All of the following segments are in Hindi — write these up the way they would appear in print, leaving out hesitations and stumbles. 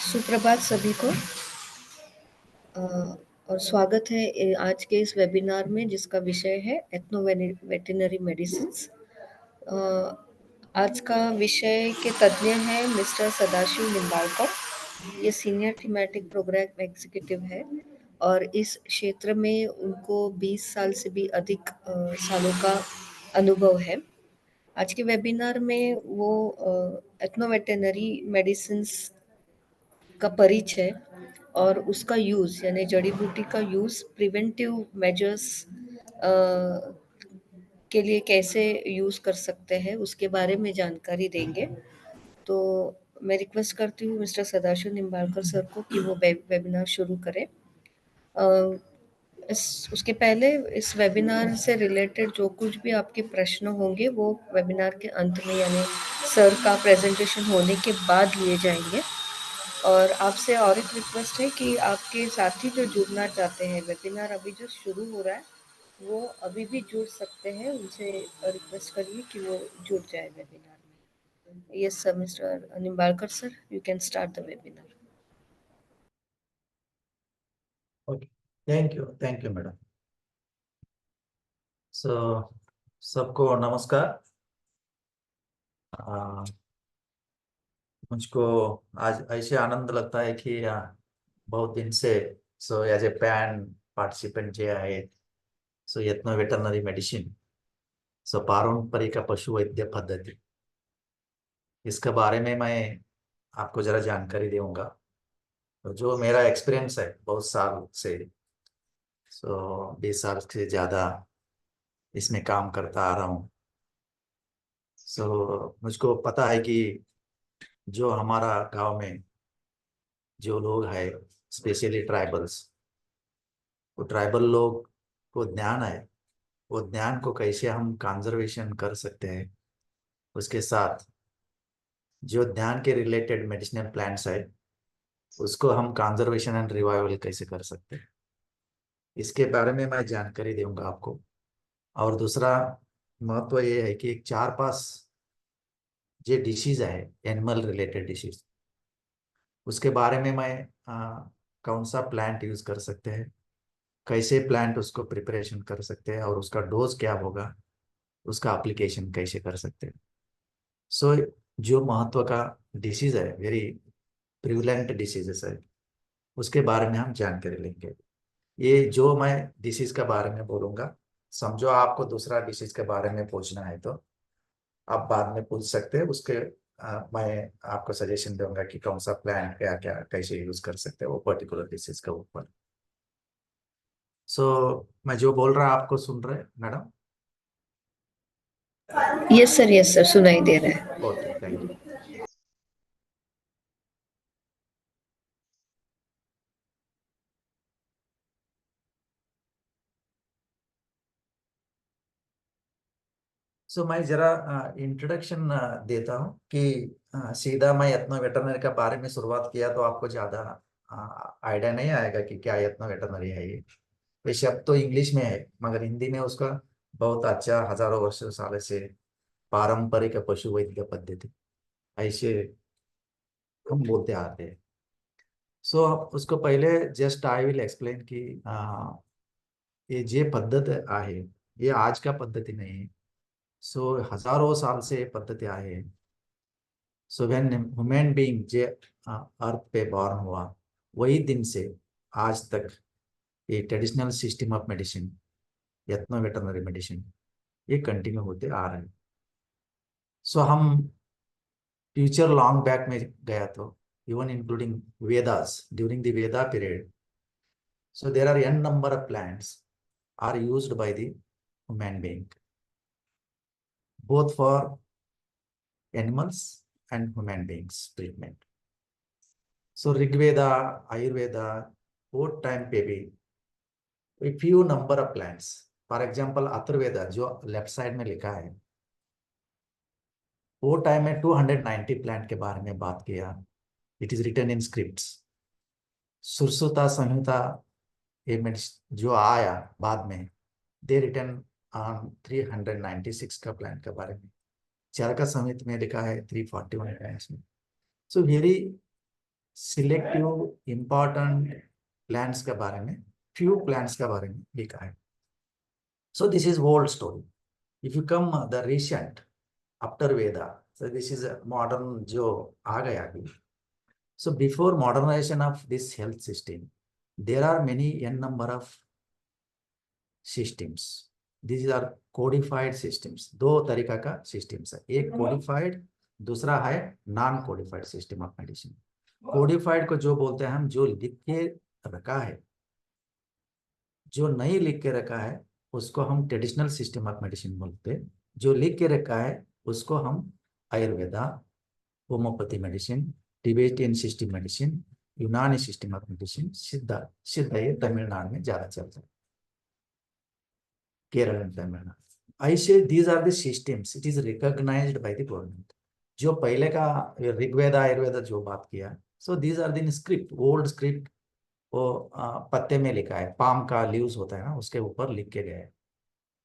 सुप्रभात सभी को। और स्वागत है आज के इस वेबिनार में जिसका विषय है एथनो वेटरनरी मेडिसिन्स। आज का विषय के तज्ञ हैं मिस्टर सदाशिव निम्बाळकर। ये सीनियर थीमेटिक प्रोग्राम एग्जीक्यूटिव है और इस क्षेत्र में उनको 20 साल से भी अधिक सालों का अनुभव है। आज के वेबिनार में वो एथनो वेटरनरी मेडिसिन्स का परिचय और उसका यूज़ यानी जड़ी बूटी का यूज़ प्रिवेंटिव मेजर्स के लिए कैसे यूज़ कर सकते हैं उसके बारे में जानकारी देंगे। तो मैं रिक्वेस्ट करती हूँ मिस्टर सदाशिव निम्बाळकर सर को कि वो वेबिनार शुरू करें। उसके पहले इस वेबिनार से रिलेटेड जो कुछ भी आपके प्रश्न होंगे वो वेबिनार के अंत में यानी सर का प्रेजेंटेशन होने के बाद लिए जाएंगे। और आपसे और एक रिक्वेस्ट है कि आपके साथी जो जुड़ना चाहते हैं, वेबिनार अभी जो शुरू हो रहा है वो अभी भी जुड़ सकते हैं, उनसे रिक्वेस्ट करिए कि वो जुड़ जाए वेबिनार में। Yes sir, mister Nimbalkar sir, you can start the webinar. Okay, thank you madam. सबको नमस्कार। मुझको आज ऐसे आनंद लगता है कि बहुत दिन से एज ए पैन पार्टिसिपेंट जे आहे यत्नो वेटरनरी मेडिसिन पारंपरिक पशु वैद्य पद्धति इसके बारे में मैं आपको जरा जानकारी दूंगा। तो जो मेरा एक्सपीरियंस है बहुत साल से 20 साल से ज़्यादा इसमें काम करता आ रहा हूँ। मुझको पता है कि जो हमारा गांव में जो लोग हैं स्पेशली ट्राइबल्स, वो ट्राइबल लोग को ज्ञान है, वो ज्ञान को कैसे हम कंजर्वेशन कर सकते हैं, उसके साथ जो ध्यान के रिलेटेड मेडिसिनल प्लांट्स है उसको हम कंजर्वेशन एंड रिवाइवल कैसे कर सकते हैं, इसके बारे में मैं जानकारी दूंगा आपको। और दूसरा महत्व ये है कि एक 4-5 जो डिसीज है एनिमल रिलेटेड डिसीज उसके बारे में मैं कौन सा प्लांट यूज कर सकते हैं, कैसे प्लांट उसको प्रिपरेशन कर सकते हैं और उसका डोज क्या होगा, उसका एप्लीकेशन कैसे कर सकते हैं। जो महत्व का डिसीज है, वेरी प्रिवलेंट डिसीजेस है, उसके बारे में हम जानकारी लेंगे। ये जो मैं डिसीज के बारे में बोलूंगा, समझो आपको दूसरा डिसीज के बारे में पूछना है तो आप बाद में पूछ सकते हैं। मैं आपको सजेशन दूंगा कि कौन सा प्लान क्या क्या कैसे यूज कर सकते हैं वो पर्टिकुलर डिसीज के ऊपर। मैं जो बोल रहा आपको सुन रहे मैडम? यस सर, सुनाई दे रहा है। Okay, thank you. मैं जरा इंट्रोडक्शन देता हूँ कि सीधा मैं यत्नो वेटरनरी के बारे में शुरुआत किया तो आपको ज़्यादा आइडिया नहीं आएगा कि क्या यत्नो वेटरनरी है। ये शब्द तो इंग्लिश में है मगर हिंदी में उसका बहुत अच्छा हजारों वर्षों साल से पारंपरिक पशु वैद्य पद्धति ऐसे हम बोलते आते हैं। उसको पहले जस्ट आई विल एक्सप्लेन कि ये जे पद्धत आहे ये आज का पद्धति नहीं है। हजारों साल से ये पद्धति आहे। व्हेन ह्यूमन बीइंग जे अर्थ पे बॉर्न हुआ वही दिन से आज तक ये traditional system of medicine ethno veterinary medicine ये कंटिन्यू होते आ रहे हैं। हम फ्यूचर लॉन्ग बैक में गया तो even including Vedas during the Veda period, there are n number of plants are used by the human being both for animals and human beings treatment. Rigveda, Ayurveda, both time पे भी a few number of plants, for example Atharvaveda जो लेफ्ट साइड में लिखा है वो टाइम में 290 प्लांट के बारे में बात किया। It is written in scripts. Sushruta Samhita ये जो आया बाद में दे रिटन ऑन 396 का प्लांट के बारे में। चरका संहिता में लिखा है 341 प्लांट्स में। वेरी सिलेक्टिव इंपॉर्टेंट प्लांट्स के बारे में, फ्यू प्लांट्स के बारे में लिखा है. So this is old story. If you come the recent after Veda, so this is a modern जो आ गया अभी. So before modernization of this health system, there are many n number of systems. These are codified systems. दो तरीका का systems है. एक codified, दूसरा है non codified system of medicine. Codified को जो बोलते हैं हम, जो लिख के रखा है. जो नहीं लिख के रखा है उसको हम ट्रेडिशनल सिस्टम ऑफ मेडिसिन बोलते हैं. जो लिख के रखा है उसको हम Ayurveda, homeopathy medicine, Tibetan system medicine, यूनानी सिस्टम ऑफ मेडिसिन, सिद्धा. सिद्धा ये तमिलनाडु में ज्यादा चलता है, केरल एंड तमिलनाडु. ऐसे these are the systems, it is recognized by the government. जो पहले का ऋग्वेद आयुर्वेद जो बात किया, so these are the script, old script. वो पत्ते में लिखा है, पाम का लीव्स होता है ना, उसके ऊपर लिख के गए.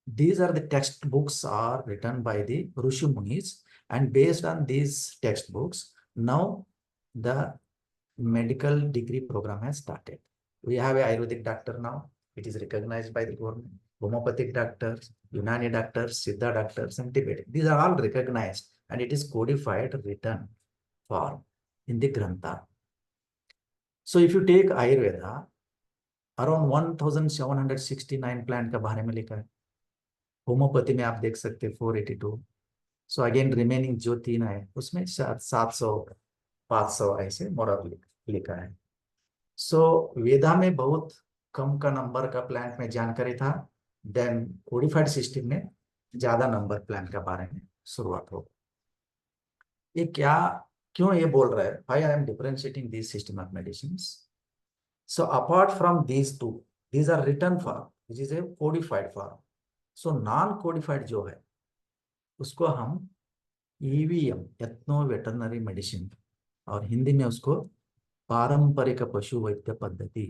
These are the textbooks are written by the Rishi Munis, and based on these textbooks, now the medical degree program has started. We have a Ayurvedic doctor now. It is recognized by the government. Homeopathic doctors, Unani doctors, Siddha doctors, and Tibetan. These are all recognized, and it is codified, written form in the Grantha. So if you take Ayurveda, around 1769 plant का बारे में लिखा है. होम्योपैथी में आप देख सकते हैं 482. सो अगेन रिमेनिंग जो तीन है उसमें 700 500 ऐसे मोरल लिखा है. सो वेदा में बहुत कम का नंबर का प्लांट में जानकारी था. देन कोडिफाइड सिस्टम में ज्यादा नंबर प्लांट का बारे में शुरुआत हो. ये क्या, क्यों ये बोल रहा है, भाई I am differentiating this system of medicine. So apart from these two, these are written form, which is a codified form. So non-codified जो है उसको हम EVM, एथनो वेटरनरी मेडिसिन, और हिंदी में उसको पारंपरिक पशु वैद्य पद्धति.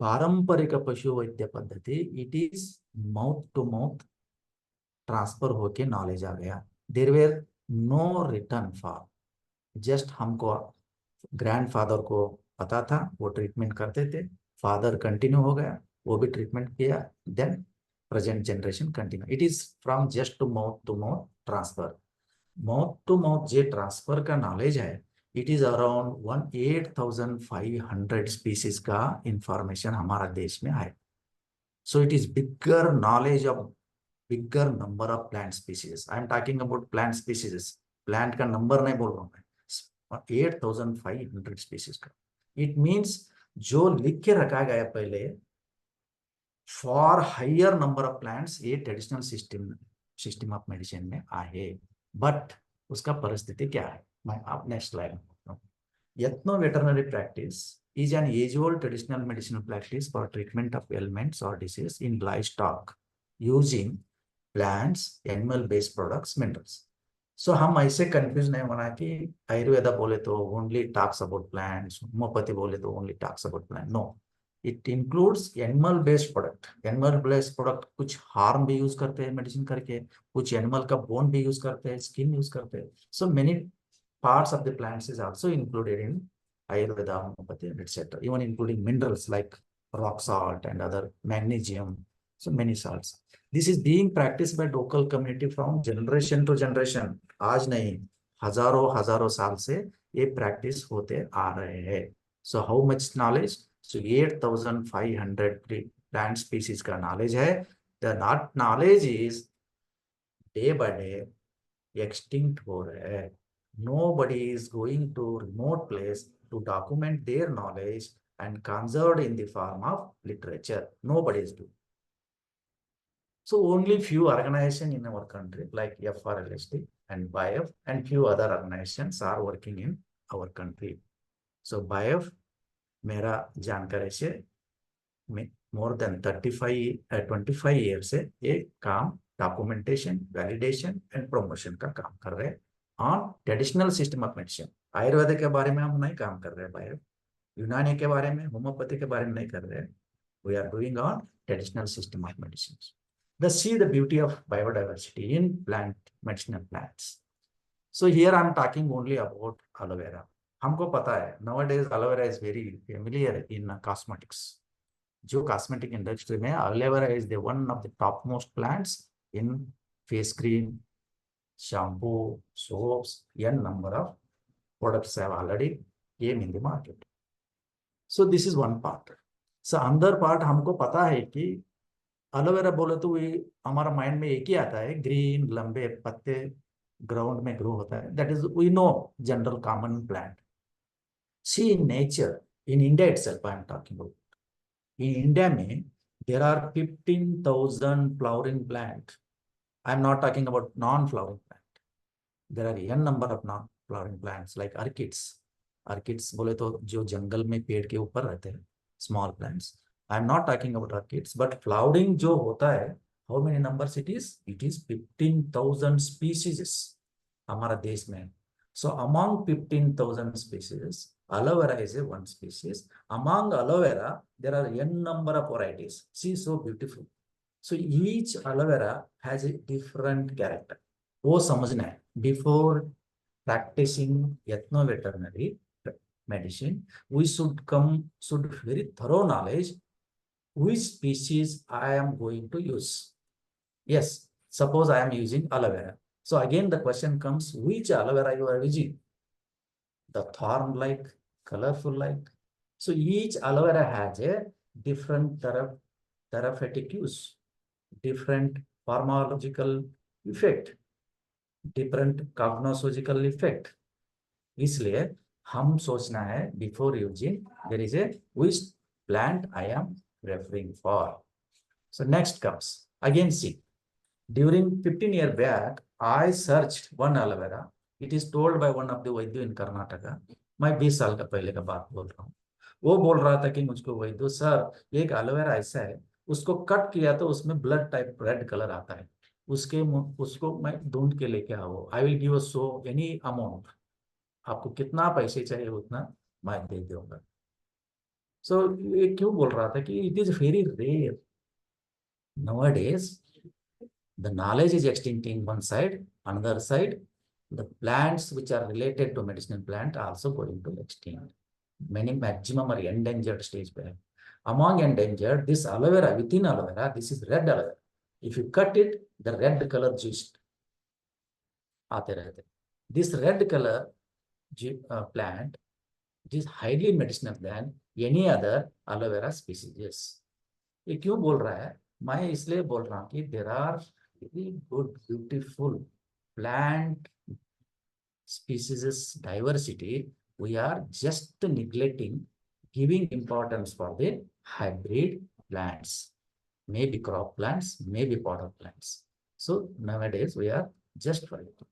पारंपरिक पशु वैद्य पद्धति, it is mouth to mouth transfer होके नॉलेज आ गया. There were no return for, just हमको ग्रैंडफादर को पता था, वो ट्रीटमेंट करते थे, फादर कंटिन्यू हो गया, वो भी ट्रीटमेंट किया, then present generation continue. It is from just to mouth transfer. Mouth to mouth जे ट्रांसफर का नॉलेज है, इट इज अराउंड 18,500 स्पीसीज का इंफॉर्मेशन हमारा देश में है. So it is bigger knowledge of bigger number of plant species. I am talking about plant species, plant का नंबर नहीं बोल रहा हूँ मैं, 8,500 स्पीसीज का. इट मीन्स जो लिख के रखा गया पहले for higher number of plants, ये ट्रेडिशनल सिस्टम ऑफ मेडिसिन में आहे. बट उसका परिस्थिति क्या है, मैं आप नेक्स्ट स्लाइड में बोलता हूँ. Ethno veterinary practice is an age old traditional medicinal practice for treatment of elements और disease in livestock using plants, animal based products, minerals. So हम ऐसे कंफ्यूज नहीं होना कि आयुर्वेदा बोले तो only talks about plants, homeopathy बोले तो only talks about plant. No, it includes animal based product. Animal based product कुछ हार्म भी यूज करते हैं मेडिसिन करके, कुछ एनिमल का बोन भी यूज करते हैं, स्किन यूज करते हैं. So many parts of the plants is also included in Ayurveda, homeopathy etcetera, even including minerals like rock salt and other magnesium. So many salts. This is being practiced by local community from generation to generation. आज नहीं, हजारों हजारों साल से ये प्रैक्टिस होते आ रहे हैं. So how much knowledge? So 8,500 plant species का knowledge है. The not knowledge is day by day extinct हो रहे हैं. Nobody is going to remote place to document their knowledge and conserved in the form of literature. Nobody is doing. So only few organizations in our country like FRLST and BIF and few other organizations are working in our country. So BIF मेरा जानकारी से more than 25 years से ये काम डॉक्यूमेंटेशन, वैलिडेशन एंड प्रमोशन का काम कर रहे हैं on traditional system of medicine. Ayurveda के बारे में हम नहीं काम कर रहे हैं, BIF यूनानी के बारे में, होम्योपैथी के बारे में नहीं कर रहे हैं. We are doing on traditional system of medicine. See the beauty of biodiversity in plant medicinal plants. So here I am talking only about aloe vera. हमको पता है nowadays aloe vera is very familiar in cosmetics. जो कॉस्मेटिक इंडस्ट्री में aloe vera is the one of the top most plants in face cream, shampoo, soaps, n number of products have already came in the market. So this is one part. So अंदर पार्ट हमको पता है कि एलोवेरा बोले तो ये हमारा माइंड में एक ही आता है, ग्रीन लंबे पत्ते ग्राउंड में ग्रो होता है, that is we know general common plant. See in nature in India itself I am talking about, in India में there are 15,000 flowering plant. I am not talking about non flowering plant, there are n number of non flowering plants like orchids। orchids बोले तो जो जंगल में पेड़ के ऊपर रहते हैं, small plants. I am not talking about orchids, but flowering जो होता है, how many numbers it is 15,000 species हमारा देश में। So among 15,000 species aloe is a one species। among aloe vera there are n number of varieties, see so beautiful। so each aloe vera has a different character, वो समझना है before practicing ethno veterinary medicine. We should very thorough knowledge which species I am going to use। yes, suppose I am using aloe vera, so again the question comes, which aloe vera you are using, the thorn like, colorful like? So each aloe vera has a different therapeutic use, different pharmacological effect, different cognosological effect. इसलिए हम सोचना है before using there is a which plant I am referring for. So next comes again see, during 15 years back I search one aloe vera, it is told by one of the vaidya in Karnataka. मैं 20 साल का पहले का बात बोल रहा हूँ। वो बोल रहा था कि मुझको वैद्य सर एक एलोवेरा ऐसा है, उसको कट किया तो उसमें ब्लड टाइप रेड कलर आता है, उसके उसको मैं ढूंढ के लेके आओ, आई will give so any amount, आपको कितना पैसे चाहिए उतना मैं दे दूंगा। सो ये क्यों बोल रहा था कि it is very rare nowadays, the knowledge is extincting one side, another side the plants which are related to medicinal plant are also going to extinct, many maximum are endangered stage पे है। among endangered this aloe vera, within aloe vera this is red aloe vera, if you cut it the red color juice आते रहते। This red colour plant it is highly medicinal then any other aloe vera species. ये क्यों बोल रहा है, मैं इसलिए बोल रहा हूँ कि there are very good beautiful plant species diversity, we are just neglecting giving importance for the hybrid plants, maybe crop plants, maybe potted plants। so nowadays we are just right।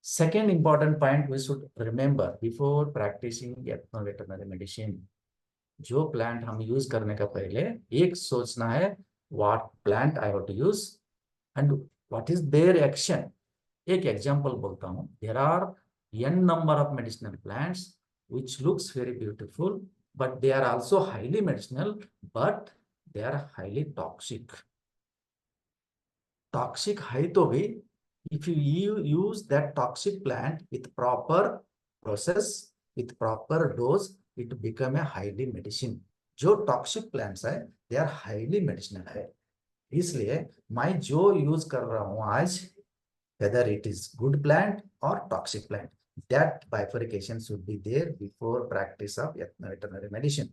second important point we should remember before practicing ethno veterinary medicine, जो प्लांट हम यूज करने का पहले एक सोचना है what plant I have to use and what is their action. एक एग्जांपल बोलता हूँ, there are n number of medicinal plants which looks very beautiful but they are also highly medicinal but they are highly toxic। toxic है तो भी if you use that toxic plant with proper process, with proper dose, it become a highly medicine। जो टॉक्सिक प्लांट्स है दे आर हाईली मेडिसिनल है। इसलिए मैं जो यूज कर रहा हूँ आज, whether it is good plant or toxic plant, that bifurcation should be there before practice of veterinary medicine।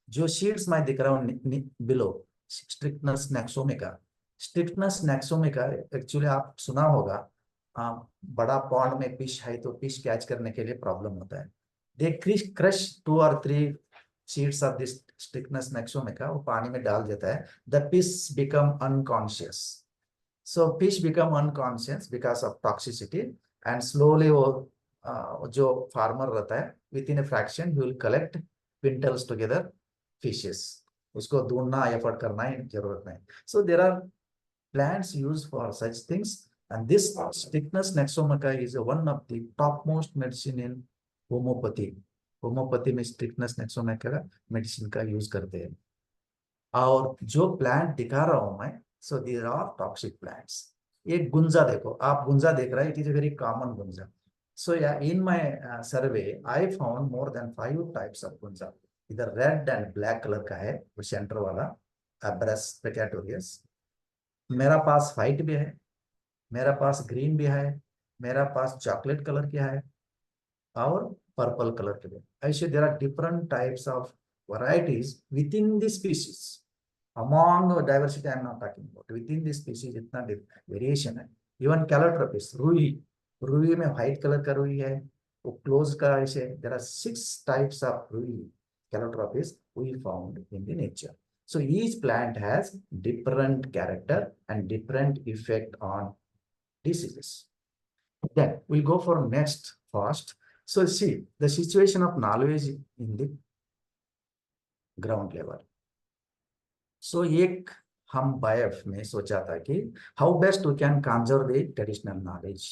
जो शीट्स मैं दिख रहा हूँ बिलो, स्ट्रिक्टनेस नैक्सोमिका, स्ट्रिक्टनेस नैक्सोमिका एक्चुअली आप सुना होगा, बड़ा पॉन्ड में फिश है तो फिश कैच करने के लिए प्रॉब्लम होता है, they crush 2 or 3 sheets of this strychnos nux vomica, वो पानी में डाल देता है, the fish become unconscious. so fish become unconscious because of toxicity and slowly वो जो farmer रहता है within a fraction he will collect quintals together fishes, उसको ढूंढना एफर्ट करना ही जरूरत नहीं। so there are plants used for such things and this Strychnos nexomica is one of the topmost medicine in homeopathy। Homeopathy में स्ट्रिक्टनेस नेक्सोमिका मेडिसिन का यूज करते हैं। और जो प्लांट दिखा रहा हूं मैं, so these are toxic plants. एक गुंजा देखो, आप गुंजा देख रहे हैं, it is a very common गुंजा, So yeah, in my survey, I found more than 5 types of kunza. इधर रेड एंड ब्लैक कलर का है वो सेंटर वाला ब्रस पेकेटोरियस। मेरा पास व्हाइट भी है, मेरा पास ग्रीन भी है, मेरा पास चॉकलेट कलर की है और पर्पल कलर के भी। ऐसे there are different types of varieties within the species. among diversity I am not talking about, within this species इतना वेरिएशन है। इवन कैलोट्रोपिस रुई, रुई में व्हाइट कलर का रुई है, वो क्लोज का ऐसे देयर आर 6 टाइप्स ऑफ रुई calotropis we found in the nature. So each plant has different character and different effect on diseases. Then we'll go for next first. So see the situation of knowledge in the ground level. So एक हम बायफ में सोचा था कि how best we can conserve the traditional knowledge.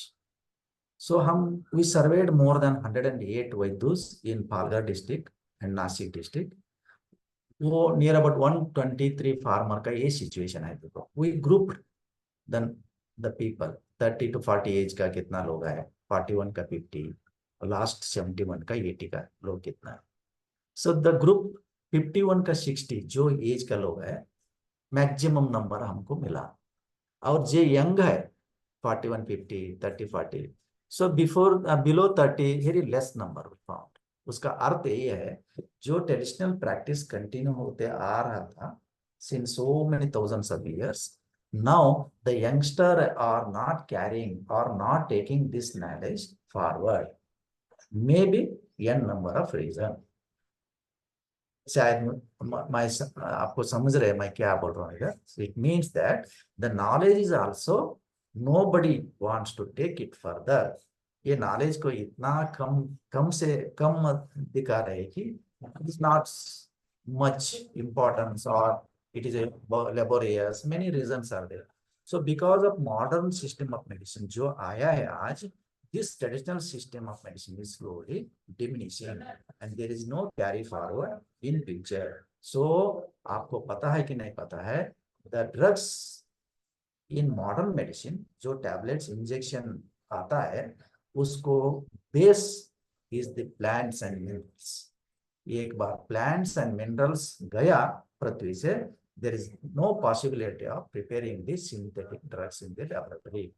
So हम we surveyed more than 108 vaidyas in Palghar district and Nashik district. वो नियर अबाउट 123 फार्मर का ये सिचुएशन है। देखो we group then the people 30 to 40 age का कितना लोग है, 41 का 50, लास्ट 71 का 80 का लोग कितना है। सो द ग्रुप 51 का 60 जो एज का लोग है मैक्सिमम नंबर हमको मिला। और जो यंग है 41 50 30 40, so before below 30 very less number found. उसका अर्थ ये है जो ट्रेडिशनल प्रैक्टिस कंटिन्यू होते आ रहा था since so many thousands of years, now the youngster are not caring और not taking this knowledge forward, may be an number of reason. शायद मैं आपको समझ रहे मैं क्या बोल रहा हूँ इधर। It means that the knowledge is also nobody wants to take it further. ये नॉलेज को इतना कम से कम दिखा रहे कि it is not much importance और it is laborious, many reasons are there. So because of modern system of medicine जो आया है आज, this traditional system of medicine is slowly diminishing and there is no carry forward in future. So आपको पता है कि नहीं पता है, the drugs in modern medicine जो tablets injection आता है उसको base is the plants and minerals। एक बार plants and minerals गया पृथ्वी से, there is no possibility of preparing the synthetic drugs in the laboratory।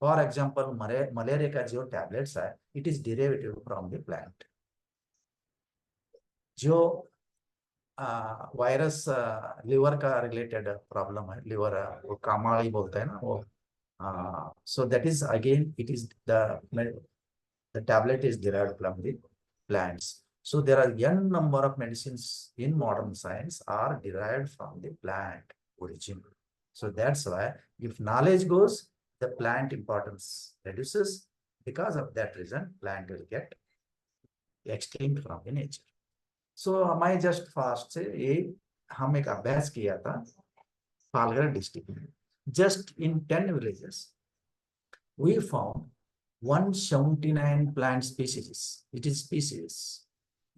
For example malaria का जो टैबलेट्स है it is derivative from the plant. जो वायरस लिवर का रिलेटेड प्रॉब्लम है, लिवर वो कामाड़ी बोलते हैं ना वो, सो that is again it is the tablet is derived from the plants. So there are n number of medicines in modern science are derived from the plant origin. So that's why if knowledge goes, the plant importance reduces. Because of that reason, plant will get extinct from the nature. So हमारे just fast से ये हम एक अभ्यास किया था पालघर डिस्ट्रिक्ट में। Just in 10 villages, we found 179 plant species. It is species.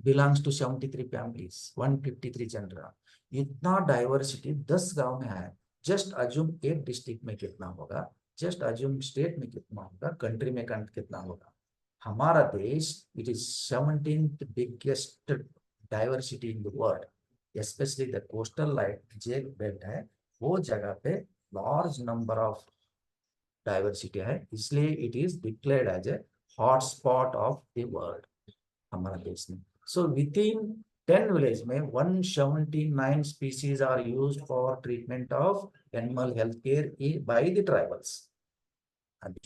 belongs to 73 families, 153 genre. इतना डाइवर्सिटी 10 गांव में है। जस्ट अज्यूम एक डिस्ट्रिक्ट में कितना होगा, जस्ट अज्यूम स्टेट में कितना होगा, कंट्री में कितना होगा। हमारा देश it is 17th biggest diversity in the world, specially the coastal light J belt है वो जगह पे लार्ज नंबर ऑफ डाइवर्सिटी है, इसलिए it is declared as a hotspot of the world हमारा देश में। So within 10 villages में 179 species are used for treatment of animal health care by the tribals।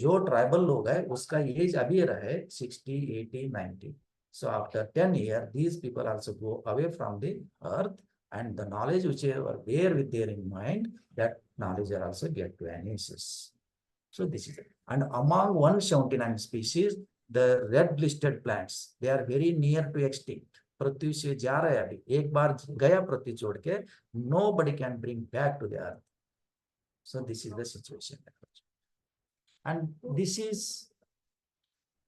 जो ट्राइबल लोग है उसका एज अभी रहे 60, 80, 90। So after 10 years, these people also go away from the earth and the knowledge which they were there with their in mind, that knowledge are also get to vanishes. So this is it. And among 179 species, the red listed plants, they are very near to extinct। पृथ्वी से जा रहे हैं अभी, एक बार गया पृथ्वी छोड़ के, nobody can bring back to the earth। So this is the situation, and this is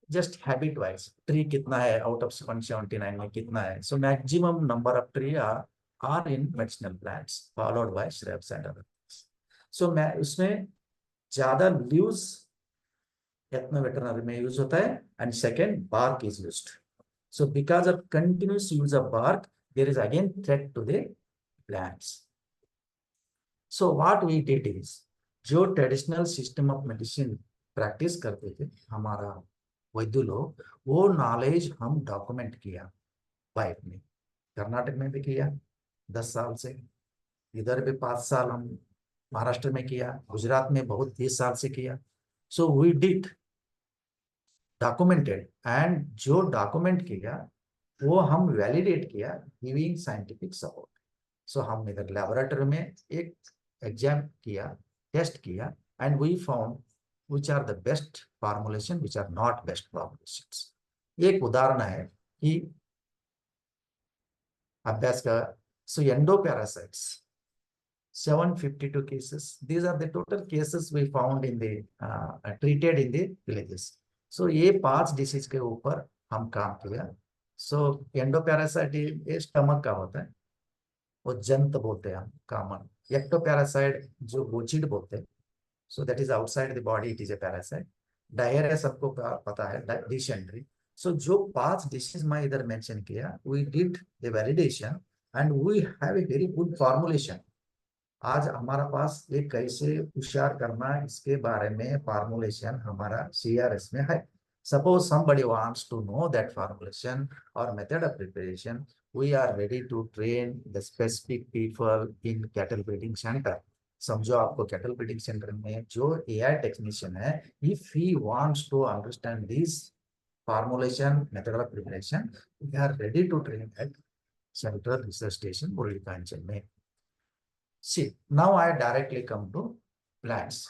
just habit wise। Tree कितना है आउट ऑफ 179 में कितना है? So maximum number of tree are in medicinal plants followed by shrubs and other things। So मैं उसमें ज्यादा leaves एथनो वेटरनरी में यूज होता है, and second bark is used. So because of continuous use of bark, there is again threat to the plants. So what we did is, जो traditional system of medicine practice करते थे हमारा वैद्य लोग, वो नॉलेज हम डॉक्यूमेंट किया बाइक में. कर्नाटक में भी किया 10 साल से, इधर भी 5 साल हम महाराष्ट्र में किया, गुजरात में बहुत 20 साल से किया. So we did documented, and जो डॉक्यूमेंट किया वो हम वैलिडेट किया गिविंग साइंटिफिक सपोर्ट. सो हम इधर लेबोरेटरी में एक एग्जाम किया, टेस्ट किया, and we found which are the best formulation, which are not best formulations. एक उदाहरण है कि अभ्यास का. So endoparasites 752 cases. These are the total cases we found in the treated in the villages. So ये 5 डिसीज के ऊपर हम काम किया. सो एंडोपैरासाइट ये स्टमक का होता है, वो जंत बोलते हैं हम कॉमन. एक्टोपैरासाइट जो गोचिड बोलते हैं, सो that is outside the body, it is A parasite. Diarrhoea सबको पता है, डिसेंट्री. सो जो 5 डिसीज मैं इधर मेंशन किया, we did the validation and we have a very good formulation. आज हमारा पास ये कैसे होशियार करना इसके बारे में फॉर्मुलेशन हमारा सीआरएस में है. Suppose somebody wants to know that formulation or method of preparation, we are ready to train the specific people in cattle breeding center. समझो आपको कैटल ब्रीडिंग सेंटर में जो एआई टेक्नीशियन है, if he wants to understand this formulation method of preparation, we are ready to train at Central Research Station Murliganj में. See, now I directly come to plants.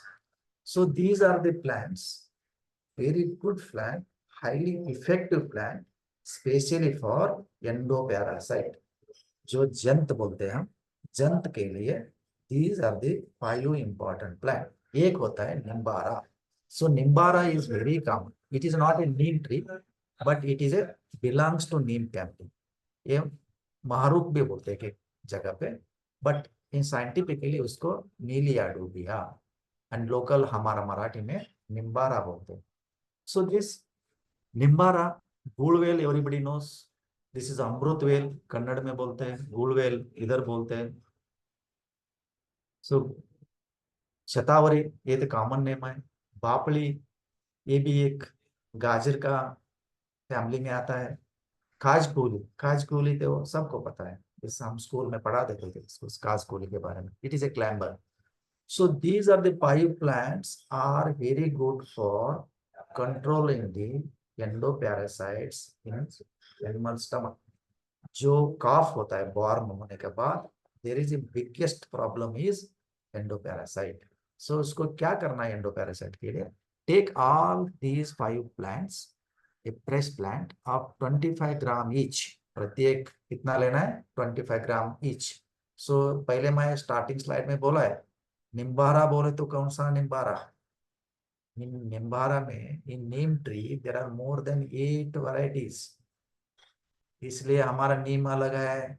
So these are the plants, very good plant, highly effective plant, specially for endoparasite. जो जंत बोलते हैं हम, जंत के लिए these are the 5 important plant. एक होता है निम्बारा. So nimbara is very common. It is not a neem tree, but it is a belongs to neem family. ये महारूप भी बोलते हैं कि जगह पे, बट इन साइंटिफिकली उसको नीलियाडूबिया, एंड लोकल हमारा मराठी में निम्बारा बोलते हैं. सो दिस निम्बारा, गूड़वेल everybody knows, this is amrit वेल कन्नड़ में बोलते हैं, गूड़वेल इधर बोलते हैं. सो शतावरी ये तो कॉमन नेम है. बापली ये भी एक गाजर का फैमिली में आता है. काजकूली, काजकूली तो सबको पता है, इस हम स्कूल में पढ़ा देते थे इसको, काजकूली के बारे में. It is A climber. So these are the 5 plants are very good for controlling the endoparasites in animal stomach. जो cough होता है born होने के बाद, there is a biggest problem is endoparasite. So उसको क्या करना है endoparasite के लिए? Take all these 5 plants, a fresh plant of 25 gram each. प्रत्येक कितना लेना है? 25 gram each. So पहले मैं स्टार्टिंग स्लाइड में बोला है, निम्बारा बोले तो कौन सा निम्बारा? इन निम्बारा में, in neem tree there are more than 8 varieties. इसलिए हमारा नीम अलग है,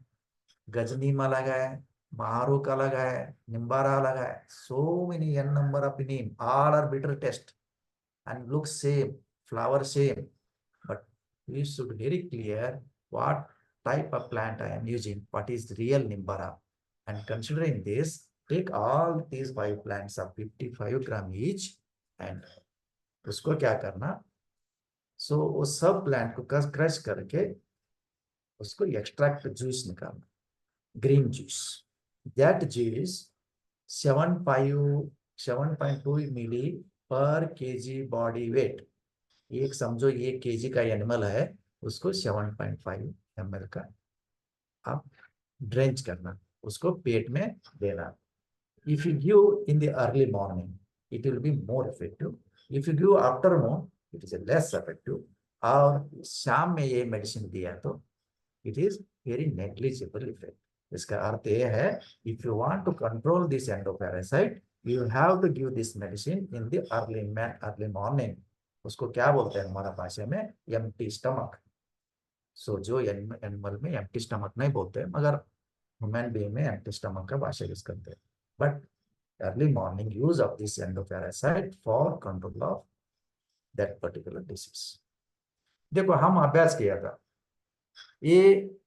गजनीम अलग है, महारुक अलग है, निम्बारा अलग है. So many n number of neem, all are bitter taste and look same, flower same, but we should very clear what type of plant I am using, what is real nimbara. And considering this, take all these 5 plants of 55 gram each, and उसको क्या करना, सो वो सब प्लांट को क्रश करके उसको एक्सट्रैक्ट जूस निकालना, ग्रीन जूस. दैट जूस 7.2 मिली पर केजी बॉडी वेट. एक समझो ये केजी का एनिमल है, उसको 7.5 ml का आप ड्रेंच करना, उसको पेट में देना. If you give in the early morning, it will be more effective. If you give afternoon, it is a less effective. और शाम में ये मेडिसिन दिया तो it is very negligible effect. इसका अर्थ ये है, if you want to control this endoparasite, you have to give this medicine in the early morning. उसको क्या बोलते हैं हमारा भाषा में? empty stomach. सो जो एनिमल में empty stomach नहीं बोलते, मगर ह्यूमन बीइंग में empty stomach का भाषा यूज करते हैं. But early morning use of this endoparasite for control of that particular disease. देखो हम अभ्यास किया था, ये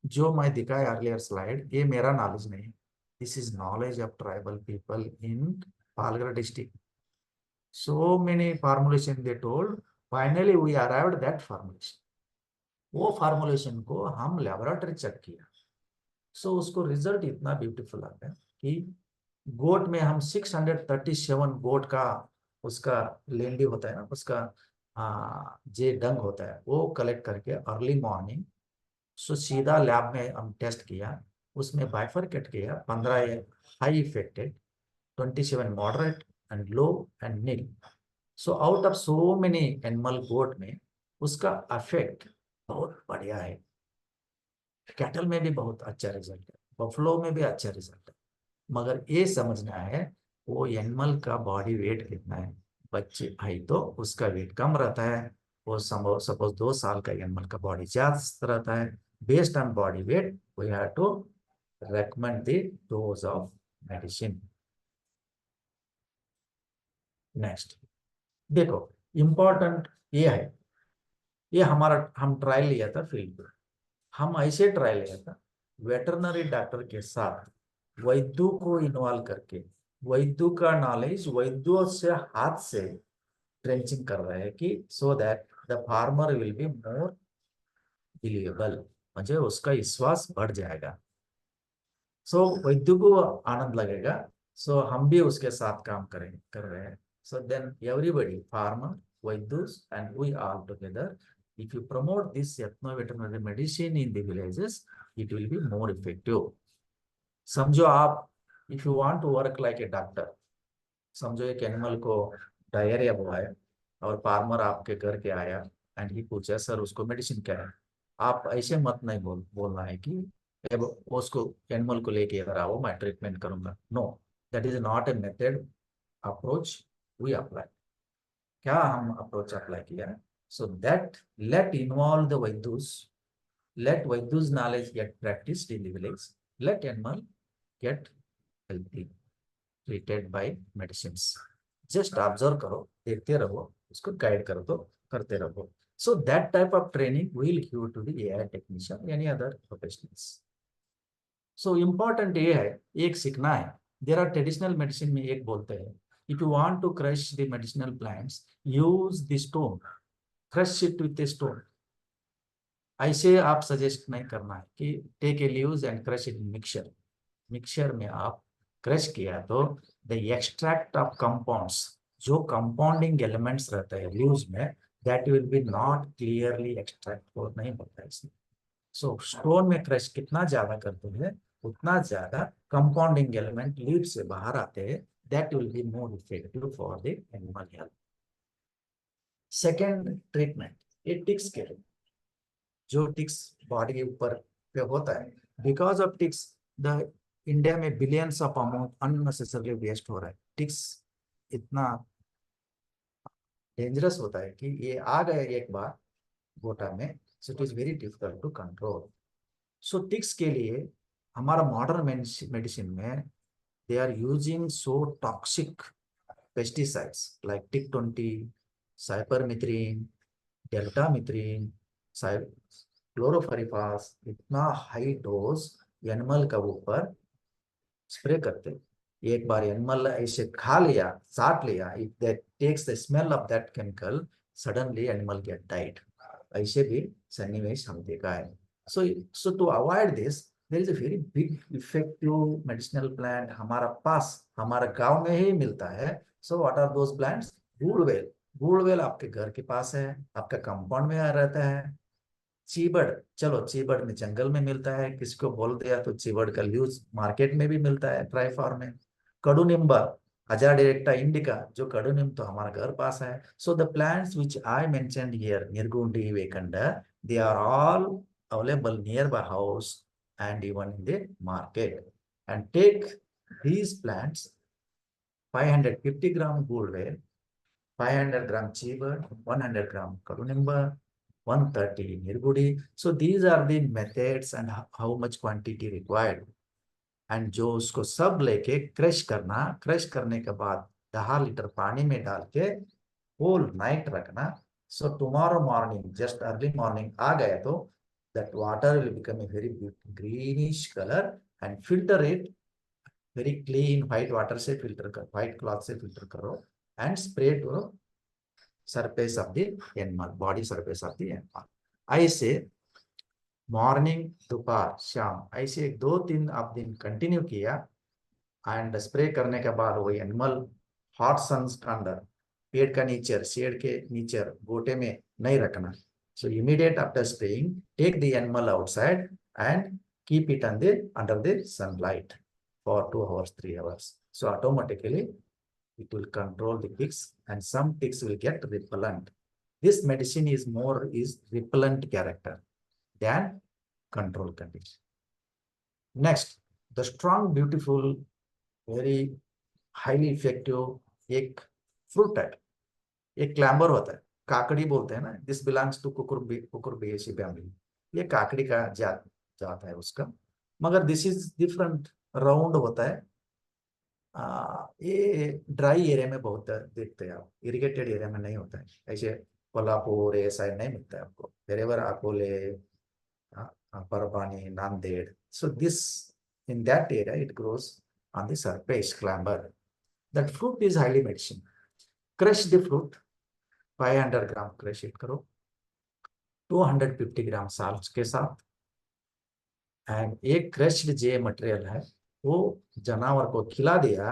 जो मैं दिखाया अर्लियर स्लाइड, ये मेरा नॉलेज नहीं है, this is knowledge of tribal people in Palghar district. So many formulation they told. Finally we arrived that formulation. वो फॉर्मुलेशन को हम लेबोरेटरी चेक किया, सो उसको रिजल्ट इतना ब्यूटीफुल आ गया कि गोट में हम 637 गोट का उसका लेंडी होता है ना, उसका जे डंग होता है, वो कलेक्ट करके अर्ली मॉर्निंग सो सीधा लैब में हम टेस्ट किया, उसमें बाइफरकेट किया, 15 high affected, 27 moderate and low and nil. So out of so many animal goat में उसका अफेक्ट बहुत बढ़िया है। कैटल में भी बहुत अच्छा रिजल्ट है, बफलो में भी अच्छा रिजल्ट है, मगर ये समझना है वो एनिमल का बॉडी वेट कितना है। बच्चे आई तो उसका वेट कम रहता है, वो सपोज 2 साल का एनिमल का बॉडी ज्यादा रहता है, based on body weight we have to recommend the dose of medicine। Next देखो, इम्पोर्टेंट ये है, ये हमारा हम ट्रायल लिया था फील्ड पे, हम ऐसे ट्रायल लिया था वेटरनरी डॉक्टर के साथ वैद्यों को इन्वॉल्व करके, वैद्यों का नॉलेज वैद्यों से हाथ से ट्रेंचिंग कर रहे हैं कि so that the farmer will be more believable, मुझे उसका विश्वास बढ़ जाएगा, सो वैद्य को आनंद लगेगा, सो हम भी उसके साथ काम करें कर रहे हैं। So then everybody farmer vaidyas and we all together, if you promote this ethno-veterinary medicine in the villages, it will be more effective। समझो आप, if you want to work like a doctor, समझो एक एनिमल को डायरिया हुआ है और फार्मर आपके घर के आया एंड ही पूछा सर उसको मेडिसिन क्या है, आप ऐसे मत नहीं बोलना है कि अब उसको एनिमल को लेके इधर आओ मैं ट्रीटमेंट करूंगा, no, that is not a method approach we apply. क्या हम अप्रोच अप्लाई किया है, so that let involve the vaidyas, let Vaidya's knowledge get practiced in the village, let animal get healthy, treated by medicines। Just observe करो, देखते रहो, उसको गाइड करो तो करते रहो। So that type of training will give to the AI technician any other professionals. So important ये है, एक सीखना है, देर आर ट्रेडिशनल मेडिसिन में एक बोलते हैं if you want to crush the medicinal plants use the stone, crush it with a stone. ऐसे आप सजेस्ट नहीं करना है कि take a leaves and crush it mixture, mixture में आप क्रश किया तो द एक्सट्रैक्ट ऑफ कंपाउंड्स, जो कंपाउंडिंग एलिमेंट्स रहते हैं लीव्स में, that will be not clearly extract हो नहीं होता है इसमें। सो स्टोन में क्रश कितना ज्यादा करते हैं उतना ज्यादा कंपाउंडिंग एलिमेंट लीव से बाहर आते हैं, that will be more effective for the animal health. Second treatment, ये टिक्स के लिए, जो टिक्स बॉडी के ऊपर पे होता है, because of ticks the India में billions of amount unnecessarily waste हो रहा है। टिक्स इतना डेंजरस होता है कि ये आ गए एक बार गोटा में, so it is very difficult to control. So ticks के लिए हमारा मॉडर्न मेडिसिन में they are using so toxic pesticides like tick 20, cypermethrin, deltamethrin, chlorpyrifos, इतना हाई डोज एनिमल का ऊपर स्प्रे करते, एक बार एनिमल ऐसे खा लिया चाट लिया, if that takes the smell of that chemical suddenly animal get died, ऐसे भी सन्निवेश हम देखा है। So so to avoid this there is a very big effective medicinal plant हमारा पास, हमारा गांव में ही मिलता है। So what are those plants, गुड़वेल, गुड़वेल आपके घर के पास है, आपका कंपाउंड में रहता है। चीबड़, चलो चीबड़ में जंगल में मिलता है, किसको बोल दिया तो चीबड़ का यूज मार्केट में भी मिलता है ड्राई फॉर्म में। कडुनिम्बा, अजा डायरेक्टा इंडिका, जो कडुनिम तो हमारा घर पास है। So the plants which I mentioned here निर्गुंडी वेकंड, they are all available near by house and even in the market, and take these plants 550 gram gulware, 500 gram cheeber, 100 gram kadunimba, 130 nirgudi। So these are the methods and how much quantity required, and जो उसको सब लेके क्रश करना, क्रश करने के बाद 10 लीटर पानी में डाल के होल नाइट रखना. So tomorrow morning, just early morning आ गया तो that water will become a very greenish color and filter it very clean white water से filter कर, white cloth से filter करो and spray to surface of the animal, body surface of the animal. ऐसे मॉर्निंग दोपहर शाम ऐसे 2-3 आप दिन कंटिन्यू किया एंड स्प्रे करने के बाद वही एनिमल हॉट सन्स का अंदर पेड़ का नीचे शेड के नीचे गोटे में नहीं रखना. So immediate after spraying take the animal outside and keep it under the sunlight for 2 hours 3 hours. So automatically it will control the ticks and some ticks will get repellent. This medicine is repellent character than control condition. Next, the strong, beautiful, very highly effective एक फ्रूट है, एक क्लैम्बर होता है, काकड़ी बोलते हैं ना. This belongs to cucurbitaceae family. ये काकड़ी का जात है उसका, मगर दिस इज डिफरेंट, राउंड होता है. ये ड्राई एरिया में बहुत देखते हैं आप, इरिगेटेड एरिया में नहीं होता है. ऐसे कोल्हापुर ये साइड नहीं मिलता है आपको. Wherever Akole, Parabani, Nanded. So this, in that area, it grows on the surface clamber. That fruit is highly medicinal. Crush the fruit, 500 gram crush it करो, 250 gram salt के साथ, एंड एक क्रश्ड जे मटेरियल है वो जानवर को खिला दिया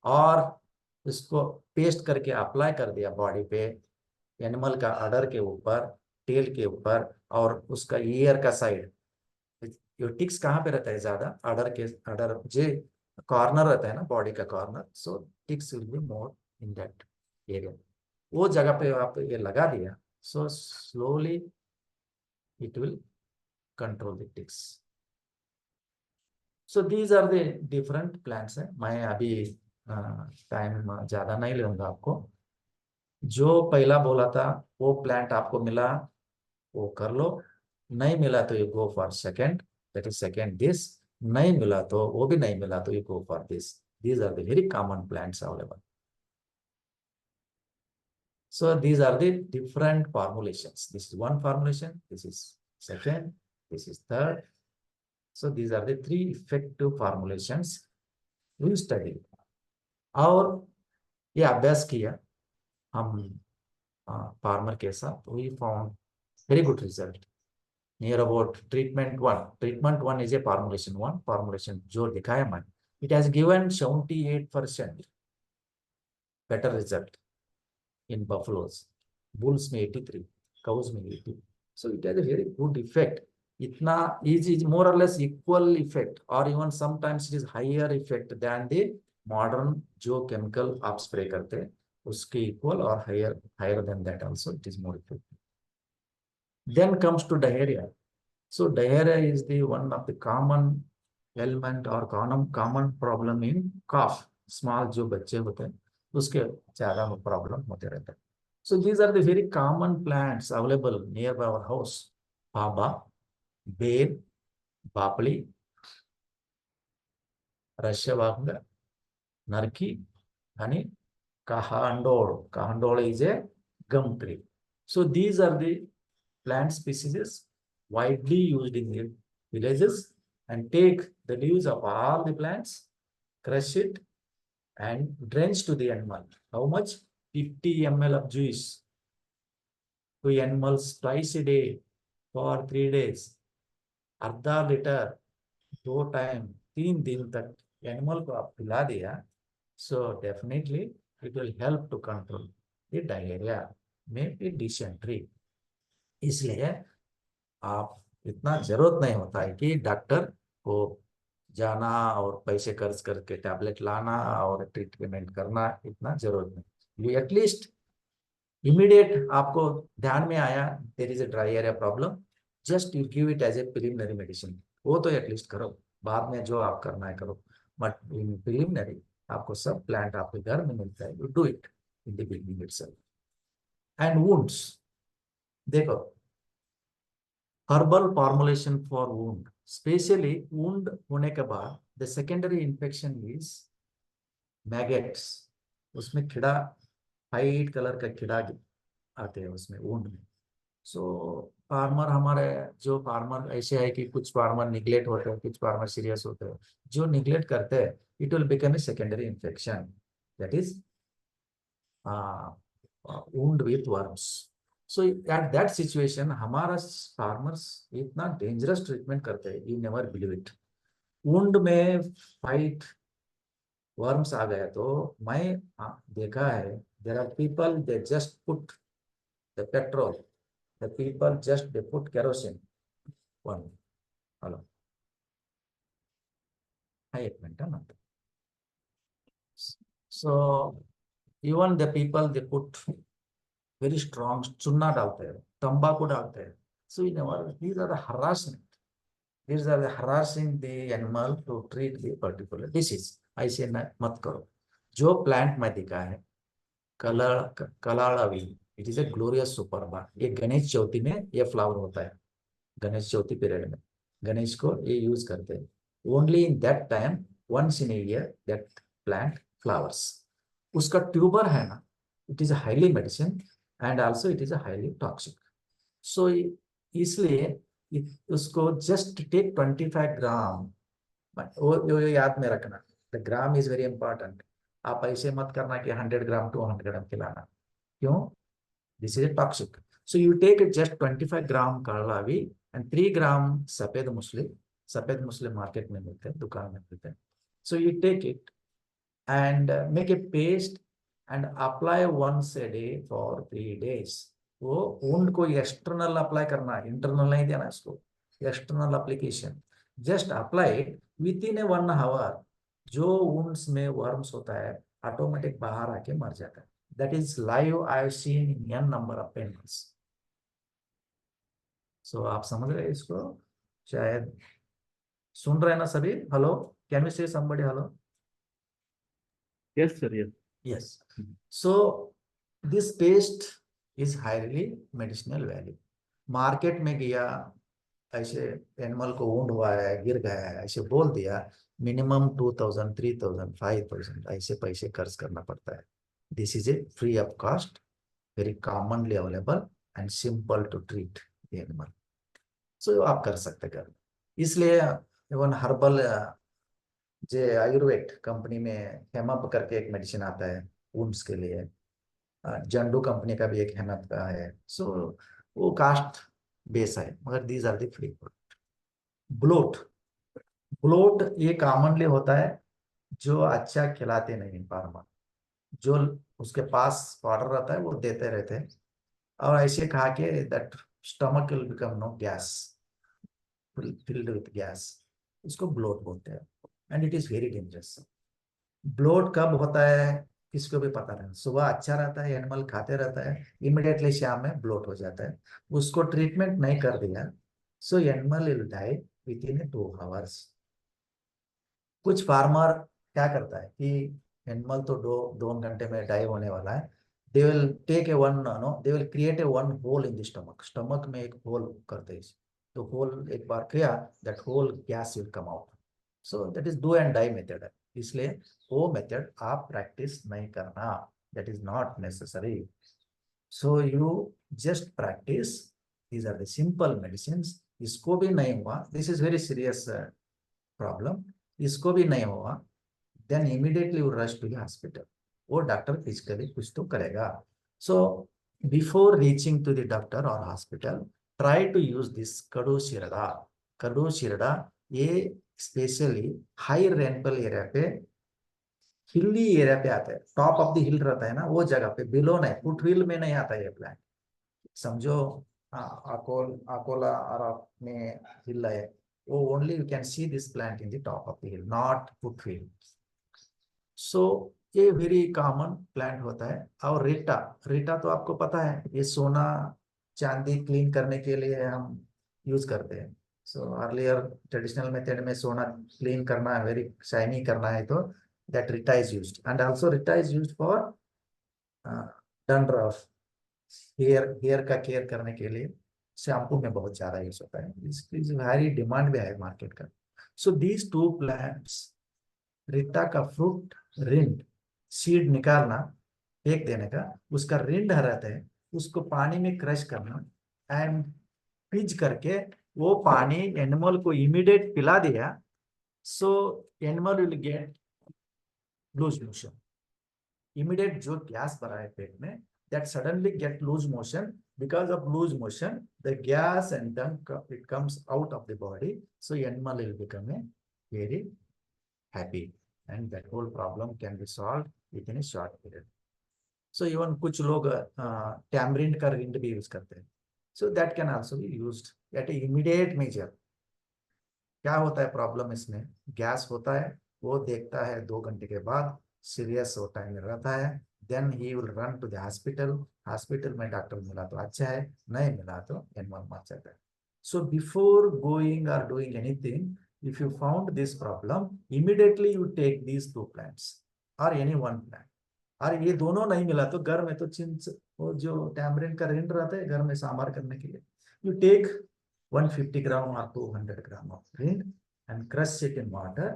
और इसको पेस्ट करके अप्लाई कर दिया बॉडी पे, एनिमल का अडर के ऊपर, टेल के ऊपर और उसका ईयर का साइड. ये टिक्स कहाँ पे रहता है ज्यादा? अडर जे कॉर्नर रहता है ना, बॉडी का corner. So ticks will be more in that area. वो जगह पे आप ये लगा दिया, so slowly it will control the ticks. So these are the different plants है. मैं अभी टाइम ज्यादा नहीं लूंगा आपको. जो पहला बोला था वो प्लांट आपको मिला वो कर लो, नहीं मिला तो you go for second, that is second this. नहीं मिला तो वो भी नहीं मिला तो you go for this. These are the very common plants available. So these are the different formulations. This is one formulation, this is second, this is third. So these are the 3 effective formulations we study. और ये अभ्यास किया हम फार्मर के साथ, we found very good result. Near about treatment 1. Treatment 1 is a formulation 1. Formulation जो दिखाया मैंने, it has given 78% better result in buffaloes. Bulls में 83, cows में 80. So it has a very good effect. इतना is more or less equal effect or even sometimes it is higher effect than the modern जो chemical आप spray करते हैं उसके equal or higher than that also it is more effective. Then comes to diarrhea. So diarrhea is the one of the common element or common problem in cough. Small जो बच्चे होते हैं उसके ज्यादा problem होते रहते हैं. So these are the very common plants available nearby our house. Baba, Babe, Bapli, Rashavanga, Narki, and Kahandol. Kahandol is a gum tree. So these are the plant species widely used in the villages, and take the leaves of all the plants, crush it and drench to the animal. How much? 50 ml of juice to animals twice a day for 3 days. आधा लीटर 2 टाइम 3 दिन तक एनिमल को आप पिला दिया, so definitely it will help to control the diarrhoea में भी डिसेंट्री. इसलिए आप इतना जरूरत नहीं होता है कि डॉक्टर को जाना और पैसे खर्च करके टैबलेट लाना और ट्रीटमेंट करना, इतना जरूरत नहीं. यू एटलीस्ट इमीडिएट आपको ध्यान में आया there is a dry area problem, just you give it as a preliminary medicine. वो तो एटलीस्ट करो, बाद में जो आप करना है करो, बट इन प्रिलिमिनरी आपको सब प्लांट आपके घर में मिलता है, you do it in the beginning itself. And wounds देखो, herbal formulation for wound, specially wound होने के बाद the secondary infection is maggots. उसमें कीड़ा वाइट कलर का कीड़ा आते हैं उसमें, वुंड में। सो फार्मर हमारे, जो फार्मर ऐसे है कि कुछ फार्मर निग्लेक्ट होते हैं, कुछ फार्मर सीरियस होते हैं। जो निग्लेक्ट करते हैं, it will become a secondary infection, that is wound with worms. So at that situation हमारा फार्मर्स इतना डेंजरस ट्रीटमेंट करते हैं, you never believe it. Wound में फाइट वर्म्स आ गया तो मैं देखा है, there are people they just put the petrol, the people just they put kerosene one. Hello, हाँ एक मिनट है ना। So even the people they put very strong, चूना डालते हैं, तंबाकू डालते हैं। So in these are the harassment, these are the harassing the animal to treat the particular disease। ऐसे न मत करो। जो प्लांट में दिखा है कलाड़ावी, it is a gloriosa superba, ये गणेश चौथी में ये फ्लावर होता है। गणेश चौथी पीरियड में गणेश को ये यूज करते हैं। Only in that time, once in a year that plant flowers. उसका ट्यूबर है ना, it is highly medicine and also it is highly toxic. So इसलिए उसको जस्ट टेक 25 ग्राम, वो याद में रखना, the gram is very important. आप ऐसे मत करना कि 100 ग्राम 200 ग्राम खिलाना, क्यों? This is toxic. So you take it just 25 gram कालावी एंड 3 ग्राम सफेद मुसली। सफेद मुसली मार्केट में मिलते हैं, दुकान में मिलते हैं। So you take it and make a paste and apply once a day for 3 days। वो वुंड को एक्सटर्नल अप्लाई करना है, इंटरनल नहीं देना इसको, external application. Just apply within a 1 hour. जो वुंड्स में वर्म्स होता है ऑटोमेटिक बाहर आके मर जाता है। That is live, I have seen in an number of patients. So आप समझ रहे हैं इसको शायद, सुन रहे हैं ना सभी? हेलो, कैन वी से somebody hello? Yes, sir. Yes. Yes. So this paste is highly medicinal value। Market में गया, ऐसे एनिमल को वुंड हुआ है, गिर गया है, ऐसे बोल दिया, मिनिमम 2000 3000 5000 ऐसे पैसे खर्च करना पड़ता है। This is a free of cost, very commonly available and simple to treat the animal. So आप कर सकते कर। इसलिए इवन हर्बल, जो आयुर्वेद कंपनी में हेमप करके एक मेडिसिन आता है वुंड्स के लिए, जंडू कंपनी का भी एक हेमप का है। सो वो कास्ट बेस है, मगर these are the free. Bloat, bloat ये कॉमनली होता है जो अच्छा खिलाते नहीं फार्मर, जो उसके पास पाउडर रहता है वो देते रहते हैं, और ऐसे खा के that stomach will become no gas, filled with gas, उसको ब्लोट बोलते हैं and it is very dangerous. Bloat कब होता है किसको भी पता नहीं। सुबह अच्छा रहता है, एनिमल खाते रहता है, इमिडिएटली शाम में ब्लोट हो जाता है। उसको ट्रीटमेंट नहीं कर दिया, so animal will die within 2 hours. कुछ फार्मर क्या करता है कि एनिमल तो 2 घंटे में डाई होने वाला है, they will take a one, no they will create a one hole in the stomach, stomach में एक होल करते हैं। तो होल एक बार किया, that whole gas will come out. So that is do and die method है। इसलिए वो मेथड आप प्रैक्टिस नहीं करना, that is not necessary. So you just practice, these are the simple medicine. इसको भी नहीं हुआ, this is very serious problem, इसको भी नहीं हुआ, then immediately you rush to the hospital. वो डॉक्टर फिजिकली कुछ तो करेगा। So before reaching to the doctor और hospital, try to use this कड़ू शिरडा। कड़ू शिरडा ये स्पेशली हाई रेनफॉल एरिया पे, हिली एरिया पे आता है, टॉप ऑफ द हिल रहता है ना, वो जगह पे, बिलो नहीं, फुट हिल में नहीं आता ये प्लांट। समझो, अकोला और में हिल है, वो only you can see this plant in the top of the hill, not foot hill. So ये वेरी कॉमन प्लांट होता है। और रीटा, रीटा तो आपको पता है, ये सोना चांदी क्लीन करने के लिए हम यूज करते हैं। सो अर्लियर ट्रेडिशनल मेथड में सोना क्लीन करना है, वेरी शाइनी करना है, तो that reetha is used. And also reetha is used for dandruff, hair का केयर करने के लिए शैम्पू में बहुत ज्यादा यूज होता है, इसकी वेरी डिमांड भी है मार्केट का। So these two plants, Rita का फ्रूट, रिंड, सीड निकालना, फेंक देने का, उसका रिंड रहता है, उसको पानी में क्रश करना एंड पिज करके वो पानी एनिमल को इमीडिएट पिला दिया, so animal will get loose motion. Immediate जो गैस भरा है पेट में, that suddenly get loose motion. Because of loose motion, the gas and then it comes out of the body, so animal will become a very happy, and that whole problem can be solved within a short period. So even कुछ लोग tamarind का rind भी use करते हैं, so that can also be used at a immediate measure. क्या होता है प्रॉब्लम इसमें, गैस होता है, वो देखता है 2 घंटे के बाद सीरियस हो टाइम रहता है, then he will run to the hospital. Hospital में डॉक्टर मिला तो अच्छा है, नहीं मिला तो एनिमल मर जाता है। सो बिफोर गोइंग और doing anything, if you found this problem, immediately you take these 2 plants or any one plant। और ये दोनों नहीं मिला तो घर में तो चिंच, वो जो टैमरिन का रिंड रहता है घर में सांभर करने के लिए, you take 150 gram or 200 gram of rind and crush it in water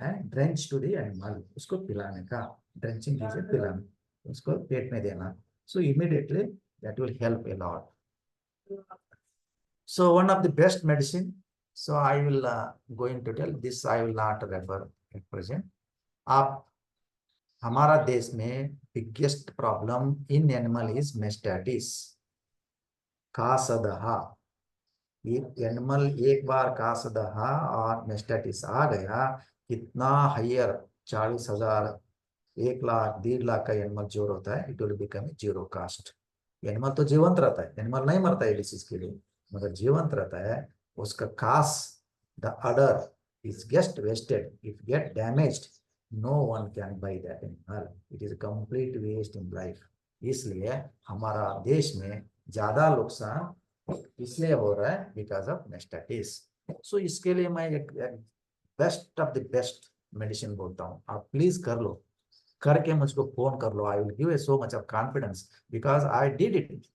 and drench to the animal। उसको पिलाने का, ड्रेंचिंग चीजें पिलाना, उसको पेट में देना, so immediately that will help a lot। So one of the best medicine, so I will going to tell this, I will not refer at present। आप, हमारा देश में biggest problem in animal is mastitis, कासदहा। ये एनिमल एक बार कासदहा और मेस्टाइटिस आ गया, कितना हायर, 40,000, 1 लाख, 1.5 लाख का एनिमल जोर होता है, it will become zero cost. Animal तो जीवंत रहता है, एनिमल नहीं मरता है डिसीज के लिए, मगर जीवंत रहता है, उसका कास, द अडर इज गेस्ट wasted, if get damaged, no one can buy that animal, it is complete waste in life. इसलिए हमारा देश में ज्यादा नुकसान इसलिए हो रहा है बिकॉज ऑफ मेस्टाइटिस। सो इसके लिए मैं एक best of the best medicine बोलता हूँ, आप प्लीज कर लो, करके मुझको फोन कर लो, I will give a so much of confidence because I did it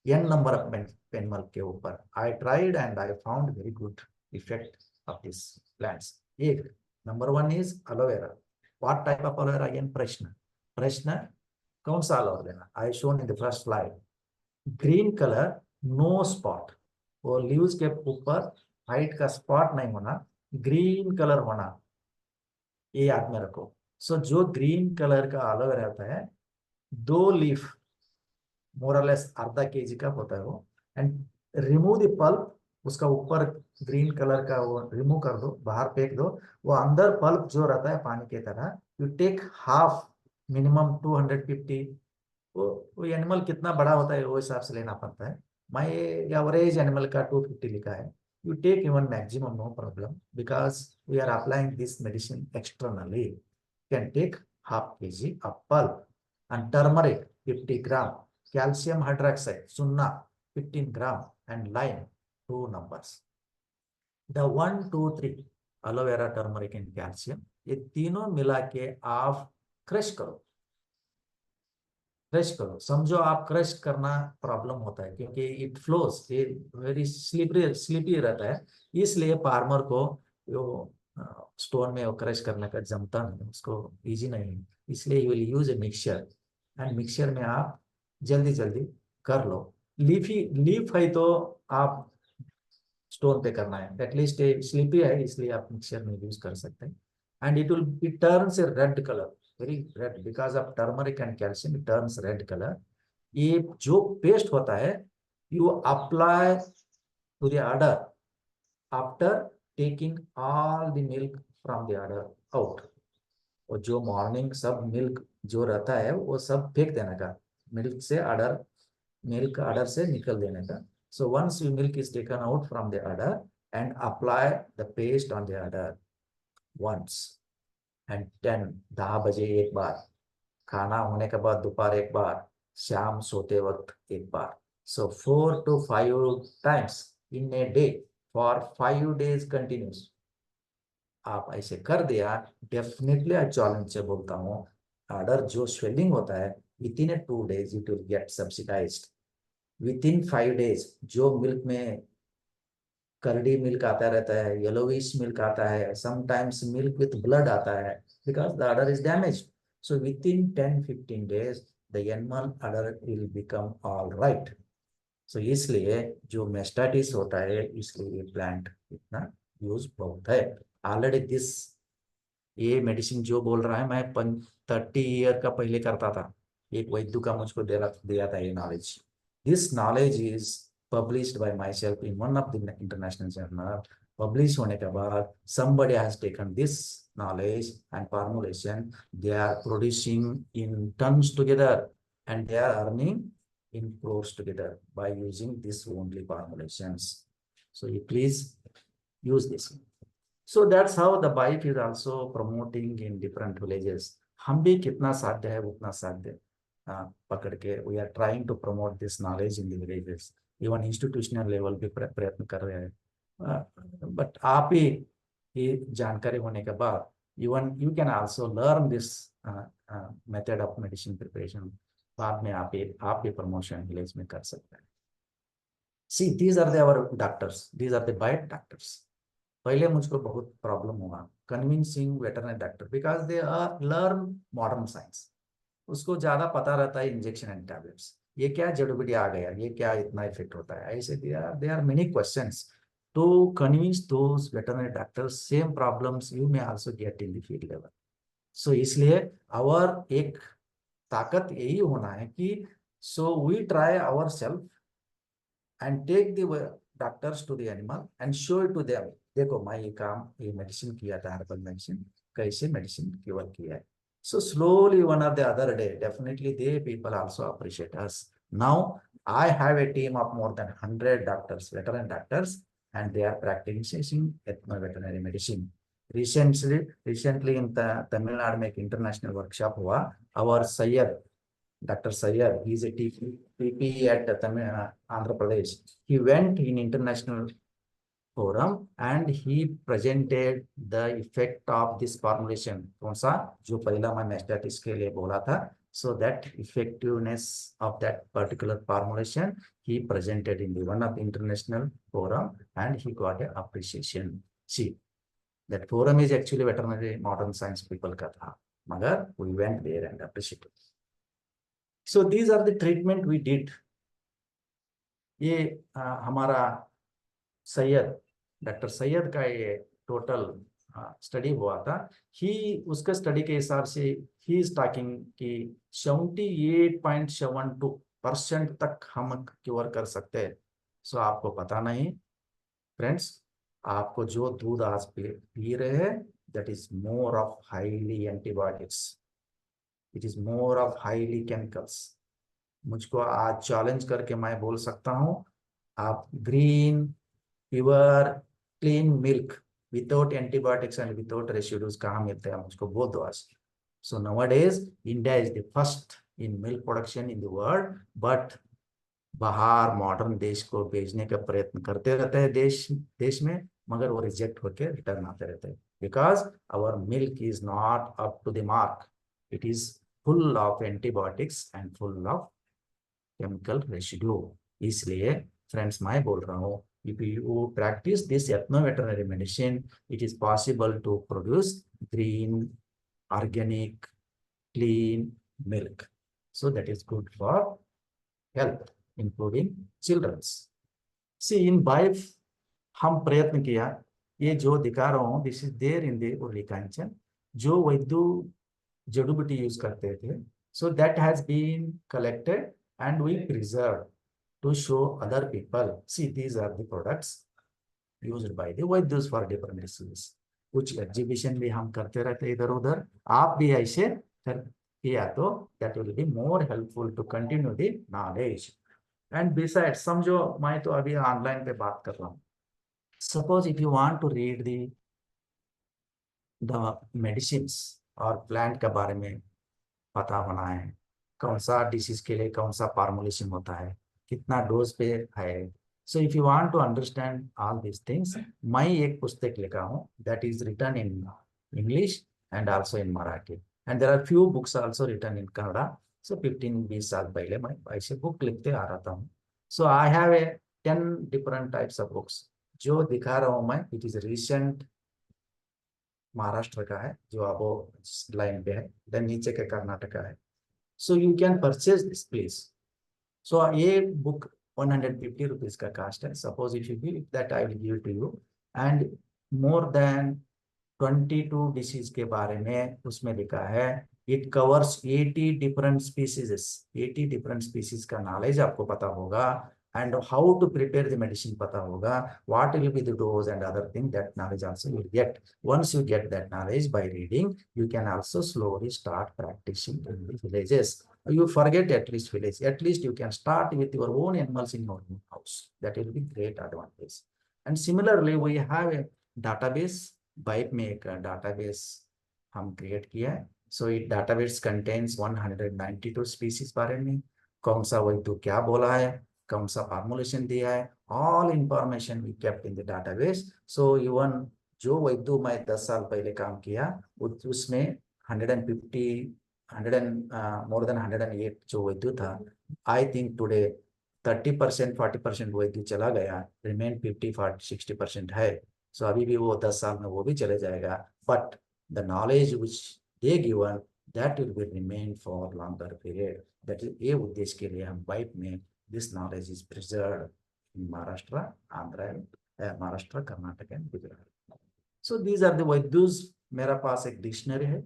an number of animal के ऊपर, I tried and I found very good effect of this plants. एक number 1 is aloe vera. What type of aloe vera, again प्रश्न, प्रश्न कौन सा एलोवेरा लेना, I shown in the first slide, green colour, no spot, वो लीव्स के ऊपर वाइट का स्पॉट नहीं होना, ग्रीन कलर होना, ये याद में रखो। सो जो ग्रीन कलर का एलोवेरा रहता है, 2 लीफ मोरलेस ½ kg का होता है वो, एंड रिमूव द पल्प, उसका ऊपर ग्रीन कलर का वो रिमूव कर दो, बाहर फेंक दो, वो अंदर पल्प जो रहता है पानी की तरह, यू टेक हाफ, मिनिमम 250, वो एनिमल कितना बड़ा होता है वो हिसाब से लेना पड़ता है, मैं एवरेज एनिमल का 250 लिखा है, you take even maximum, no problem, because we are applying this medicine externally, can take ½ kg of pulp and turmeric 50 gram, calcium hydroxide sunna 15 gram and lime 2 numbers। The 1 2 3 aloe vera, turmeric and calcium, ये तीनों मिला के आप क्रश करो, क्रश करो, समझो आप क्रश करना प्रॉब्लम होता है क्योंकि इट फ्लोज, ये वेरी स्लिपरी स्लिपी रहता है, इसलिए फार्मर को वो स्टोन में वो क्रश करने का जमता नहीं, उसको इजी नहीं है, इसलिए you will use a mixture, and mixture में आप जल्दी जल्दी कर लो। लीफी लीफ है तो आप स्टोन पे करना है, एटलीस्ट स्लिपी है इसलिए आप मिक्सचर में यूज कर सकते हैं, and it will it turns a red colour, very red, because of turmeric and calcium it turns red colour. ये जो पेस्ट होता है, you apply to the udder after taking all the milk from the udder out, और जो मॉर्निंग सब मिल्क जो रहता है वो सब फेंक देने का, मिल्क से अडर, milk udder से निकल देने का। So once your milk is taken out from the udder and apply the paste on the udder once and 10 बजे एक बार, खाना होने के बाद दोपहर एक बार, शाम सोते वक्त एक बार। So 4 to 5 times in a day for 5 days continuous। आप ऐसे कर दिया, डेफिनेटली आज चैलेंज से बोलता हूँ, अडर जो स्वेलिंग होता है with in 2 days it will get subsidised. With in 5 days जो मिल्क में करडी मिल्क आता रहता है, येलोविश मिल्क आता है, समटाइम्स मिल्क विथ ब्लड आता है, because the udder is damage. So with in 10-15 days the animal other will become all right. सो इसलिए जो मेस्टाटिस होता है इसलिए प्लांट इतना यूज बहुत है ऑलरेडी दिस। ये मेडिसिन जो बोल रहा है मैं 30 ईयर का पहले करता था। एक वैद्य का मुझको दिया था ये knowledge. This knowledge is published by my self in one of the international journal. Publish होने के बाद somebody has taken this knowledge and formulation, they are producing in tons together and they are earning in crores together by using this only formulations. So you please use this. So that's how the bike is also promoting in different villages. हम भी कितना साध्य है उतना साध्य पकड़ के we are trying to promote this knowledge in the villages. Even institutional level भी प्रयत्न कर रहे हैं। बट आप ही ये जानकारी होने के बाद even you can also learn this method of medicine preparation। बाद में आप भी प्रमोशन विलेज में कर सकते हैं। See, these are our doctors, these are the bite doctors। पहले मुझको बहुत प्रॉब्लम हुआ convincing veterinary doctor because they are learn modern science. उसको ज्यादा पता रहता है इंजेक्शन एंड टैबलेट्स, ये क्या जड़ी बूटी आ गया, ये क्या इतना इफेक्ट होता है, ऐसे there are many questions to convince those veterinary doctors same problems you may also get in the field level. So इसलिए और एक ताकत यही होना है कि so we try our self and take the doctors to the animal and show it to them। देखो मैं ये काम ये मेडिसिन किया था हर्बल मेडिसिन कैसे मेडिसिन क्योर किया है। So slowly one or the other day definitely they people also appreciate us। Now I have a team of more than 100 doctors, veteran doctors, and they are practicing ethno veterinary medicine। Recently in Tamil Nadu में एक international workshop हुआ। Our Sayyid Dr. Sayyad, he is a TP at Andhra Pradesh। He went in international forum and he presented the effect of this formulation। कौन सा जो पहला मैं मेस्टाटिस के लिए बोला था। So that effectiveness of that particular formulation he presented in the one of the international forum and he got a appreciation। See, that forum is actually veterinary modern science people का था, मगर we went there and appreciated। So these are the treatment we did। ये हमारा सैयद डॉक्टर सैयद का ये टोटल स्टडी हुआ था। ही उसका स्टडी के हिसाब से ही इज टॉकिंग कि 78.72% तक हम क्योर कर सकते हैं। सो आपको पता नहीं फ्रेंड्स, आपको जो दूध आज पी रहे हैं that is more of highly antibiotics, it is more of highly chemicals. मुझको आज चैलेंज करके मैं बोल सकता हूं आप green pure clean milk without antibiotics and without residues कहाँ मिलते हैं मुझको बोल दो आज। So nowadays India is the first in milk production in the world, but बाहर मॉडर्न देश को भेजने का प्रयत्न करते रहते हैं देश में, मगर वो रिजेक्ट होकर रिटर्न आते रहते हैं because our milk is not up to the mark. It is full of antibiotics and full of chemical residue. इसलिए फ्रेंड्स मैं बोल रहा हूँ if you practice this ethno-veterinary medicine, it is possible to produce green, organic, clean milk। So that is good for health, including children's। See in BIF हम प्रयत्न किया, ये जो दिखा रहा हूँ this is there in the ओली कांचन, जो वैद्य जड़ी बूटी यूज करते थे। So that has been collected and we preserve to show other people, see these are the products used by the Vaidyas for different diseases। कुछ एग्जीबिशन भी हम करते रहते इधर उधर, आप भी ऐसे कर किया तो that will be more helpful to continue the knowledge। and besides समझो मैं तो अभी ऑनलाइन पे बात कर रहा हूँ। suppose if you want to read the medicines और प्लांट के बारे में पता होना है, कौन सा डिसीज के लिए कौन सा फॉर्मुलेशन होता है, कितना डोज पे है। So if you want to understand all this things, मैं एक पुस्तक लिखा हूँ that is written in English and also in Marathi and there are few books also written in Kannada. So 15-20 साल पहले मैं ऐसे बुक लिखते आ रहा था। So I have a 10 different types of books. जो दिखा रहा हूँ मैं इट इज रिसेंट महाराष्ट्र का है जो अब लाइन पे है, देन नीचे का कर्नाटका है। So you can purchase this, please. So ये book 150 rupees का cost है. Suppose if you give that, I will give it to you. And more than 22 disease के बारे में उसमें लिखा है. It covers 80 different species. 80 different species का नॉलेज आपको पता होगा. And how to prepare the medicine पता होगा. What will be the dose and other thing. That knowledge also you get. Once you get that knowledge by reading, you can also slowly start practicing in the villages. You forget at least village. At least you can start with your own animals in your own house. That will be great advantage. And similarly, we have a database. बाइप में एक डाटाबेस हम क्रिएट किया है. So it database contains 192 species बारे में. कौन सा वैद्य क्या बोला है, कौन सा फार्मुलेशन दिया है, all information we kept in the database. So even जो वैद्य मैं 10 साल पहले काम किया उसमें 150 मोर देन 108 जो वैद्य था. आई थिंक टुडे 30% 40% वैद्य चला गया. रिमेन 50-40-60% है. सो अभी भी वो 10 साल में वो भी चले जाएगा. But the knowledge which they given that will be remain for longer period. That is ये उद्देश्य के लिए हम वाइप में this knowledge is preserve in Maharashtra, Andhra, Maharashtra, Karnataka and Gujarat. So these are the वैद्यूज. मेरा पास एक डिक्शनरी है.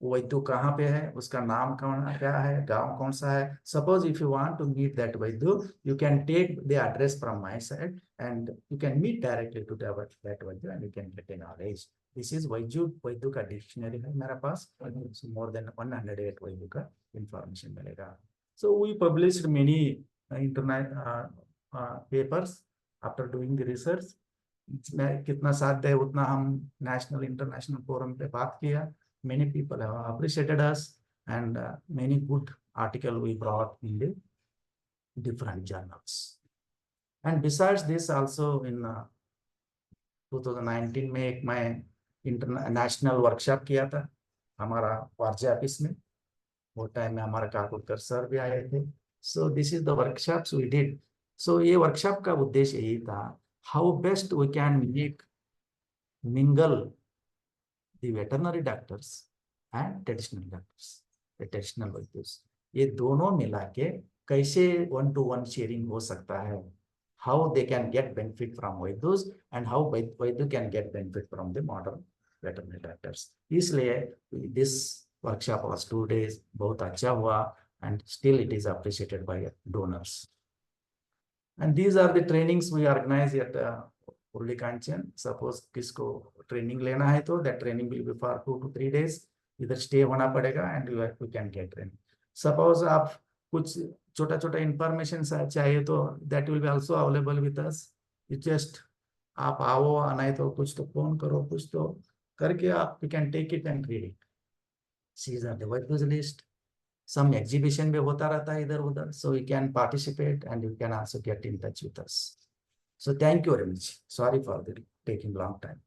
वैद्य कहाँ पे है, उसका नाम कौन क्या है, गांव कौन सा है. Suppose if you want to meet that वैद्य, you can take the address from my side and you can meet directly to that वैद्य and you can get a knowledge. This is वैद्य का डिक्शनरी है मेरा पास. मोर देन 108 वैद्य का इंफॉर्मेशन मिलेगा. So we published many internet papers after doing the research. मैं कितना साथ दे उतना हम नेशनल इंटरनेशनल फोरम पे बात किया. Many people have appreciated us, and many good article we brought in the different journals. And besides this, also in 2019 में एक मैं इंटरनेशनल वर्कशॉप किया था हमारा वारजे ऑफिस में. वो टाइम में हमारा काकुलकर सर भी आए थे. So this is the workshops we did. So ये वर्कशॉप का उद्देश्य यही था, how best we can make mingle the veterinary doctors and traditional doctors, the traditional वैद्युस. ये दोनों मिला के कैसे 1-to-1 शेयरिंग हो सकता है. how they can get benefit from वैद्युस and how Vaidya can get benefit from the modern veterinary doctors. इसलिए this workshop was 2 days. बहुत अच्छा हुआ and still it is appreciated by donors. And these are the trainings we organize at Urli Kanchan. Suppose किसको ट्रेनिंग लेना है तो that training will be for 2 to 3 days. इधर स्टे होना पड़ेगा and you can get training. Suppose आप कुछ छोटा छोटा इंफॉर्मेशन चाहिए तो that will be also available with us. You just आप आओ, आना है तो कुछ तो फोन करो, कुछ तो करके आप you can take it and read it. These are the workers list. Some exhibition भी होता रहता है इधर उधर. So you can participate and you can also get in touch with us. So thank you very much. Sorry for the taking long time.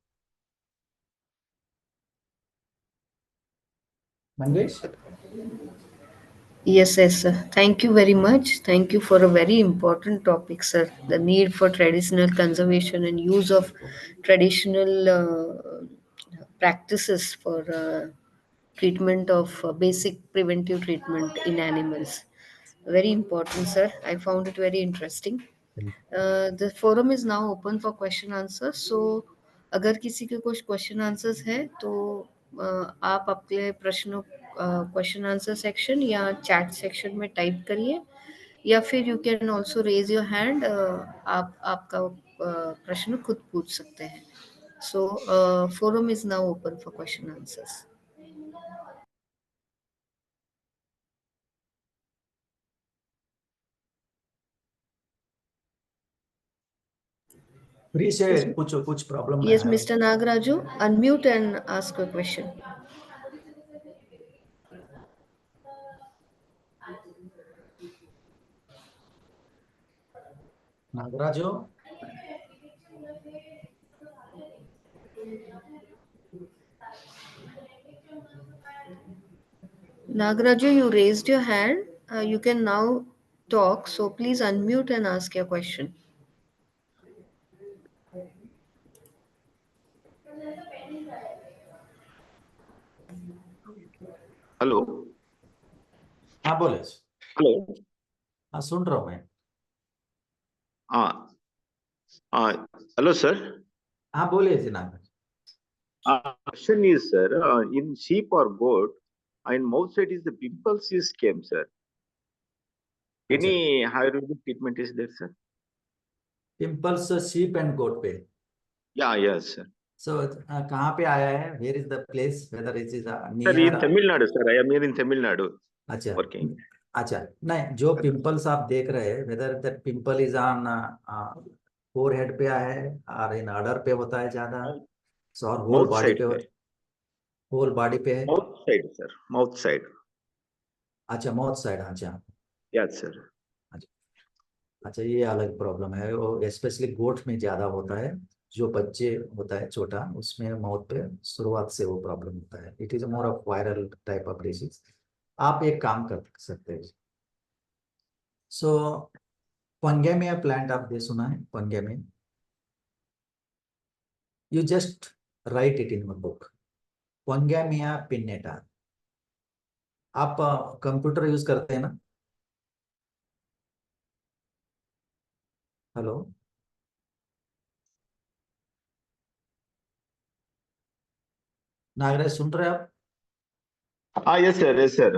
Mangesh? Yes, yes, sir. Thank you very much. Thank you for a very important topic, sir. The need for traditional conservation and use of traditional practices for treatment of basic preventive treatment in animals. Very important, sir. I found it very interesting. The forum is now open for question answers. So अगर किसी के कुछ क्वेश्चन आंसर्स है तो आप अपने प्रश्नों क्वेश्चन आंसर सेक्शन या चैट सेक्शन में टाइप करिए, या फिर you can also raise your hand. आप आपका प्रश्न खुद पूछ सकते हैं. So forum is now open for question answers. Free से Yes, पूछो, कुछ प्रॉब्लम yes, है. Mr. Nagaraju, unmute and ask a question. Nagaraju. Nagaraju, you raised your hand. You can now talk. So please unmute and ask your question. Hello. हाँ बोले। हेलो। हाँ सुन रहा हूँ मैं। हाँ हाँ, हेलो सर। हाँ बोलिए जनाब। Question is, sir, in sheep or goat, in mouth side is the pimples is came, sir. अच्छा, Any Ayurvedic treatment is there, sir? Pimples sheep and goat पे। Yeah, yes, sir. सो कहाँ पे आया है? Where is the place, whether it is Sir, near? in Tamil Nadu, sir. I am here in Tamil Nadu अच्छा working. अच्छा, नहीं जो पिंपल्स आप देख रहे हैं, whether that pimple is on four head पे आया है और इन अडर पे होता है ज्यादा, और होल Mouth बॉडी side, पे, sir. होल बॉडी पे है? Mouth side, sir. Mouth side. अच्छा माउथ साइड, अच्छा Yes, sir. अच्छा। अच्छा ये अलग प्रॉब्लम है, वो स्पेशली गोट में ज्यादा होता है। जो बच्चे होता है छोटा, उसमें माउथ पे शुरुआत से वो प्रॉब्लम होता है। It is more of viral type of disease. आप एक काम कर सकते हैं। सो पंगेमिया प्लांट आपने सुना है? Pongamia, you just write it in your book, pongamia pinnata. आप कंप्यूटर यूज करते हैं ना? हेलो नागराज, सुन रहे हैं आप? Ah, yes, sir. Yes, sir.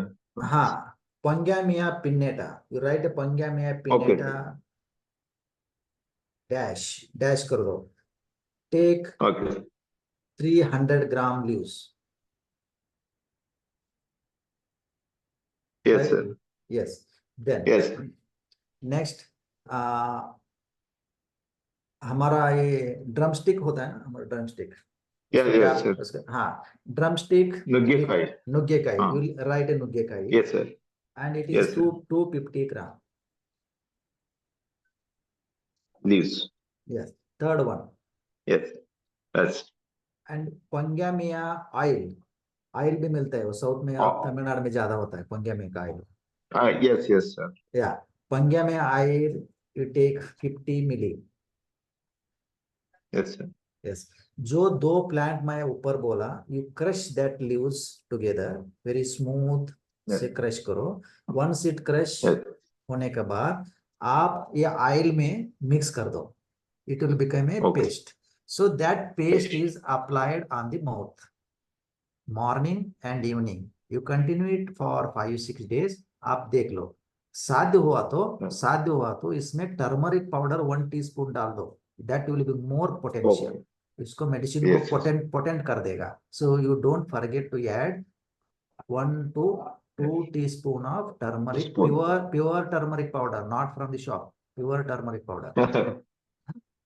हाँ, pongamia pinnata, you write pongamia Okay. Pinnata dash, dash कर दो। Take Okay. 300 gram leaves, Yes, right? sir. Yes. Then Yes. Next, हमारा ये ड्रम स्टिक होता है ना, हमारा ड्रम स्टिक, Yes, उसको क्या, yes, sir. उसका हाँ, ड्रम स्टिक, Nuggiekai. नुग्गेकाई, Ah. यू राइट ए नुग्गेकाई, Yes, sir. and it is Yes, sir. 250 gram. Leaves. Yes, third one, Yes. Yes. and pongamia oil, oil भी मिलता है वो साउथ में, आप Oh. तमिलनाडु में ज्यादा होता है पंगेमिया का ऑयल। Yes, yes, sir. या pongamia oil, you take 50 ml. Yes, sir. Yes, जो दो प्लांट मैं ऊपर बोला, you crush that leaves together, very smooth Yes. से क्रश करो। Once it crush Yes. होने के बाद आप ये ऑयल में मिक्स कर दो, it will become a Okay. paste. So that paste Paste. is applied on the mouth morning and evening. You continue it for 5-6 days. आप देख लो, साध्य हुआ तो, Yes. साध्य हुआ तो इसमें टर्मरिक पाउडर 1 टीस्पून डाल दो, that will be more potential. Okay. इसको मेडिसिन को Yes, yes. पोटेंट कर देगा। So you don't forget to add 1 to 2 teaspoon of turmeric, Spoon. pure turmeric powder, not from the shop, pure turmeric powder,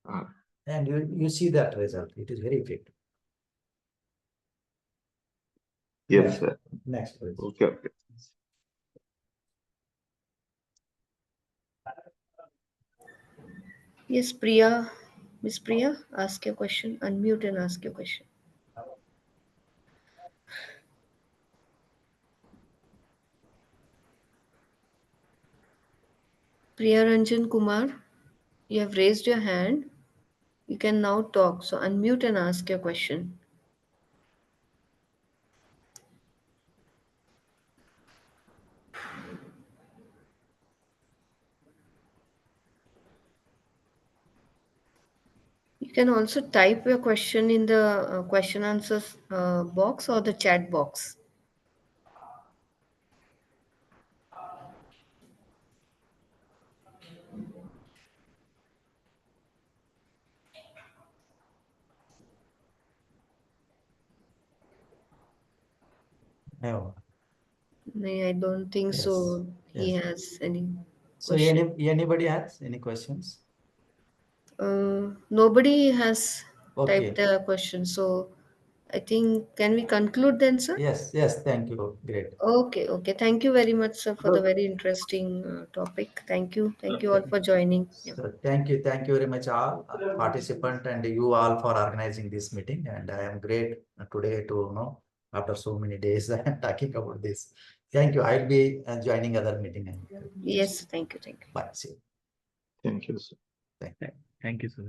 Ah, and you see that result. It is very effective. yes, Next, sir. next please. Okay, okay. Yes, Priya. Miss Priya, ask your question. Unmute and ask your question. Priya Ranjan Kumar, you have raised your hand. You can now talk. So unmute and ask your question. You can also type your question in the question answers box or the chat box. No. No, I don't think Yes. so. He Yes. has any So question. anybody has any questions? Nobody has typed Okay. a question. So I think, can we conclude then, sir? Yes. Yes. Thank you. Great. Okay, okay. Thank you very much, sir, for the Good. very interesting topic. Thank you. Thank you all for joining. Yeah. So thank you very much all participant and you all for organizing this meeting. And I am great today to know after so many days talking about this. Thank you. I'll be joining other meeting. Yes, thank you. Thank you. Bye. See you. Thank you, sir. Thank you. Thank you, sir.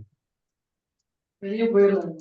வெளியே போயிடலாம்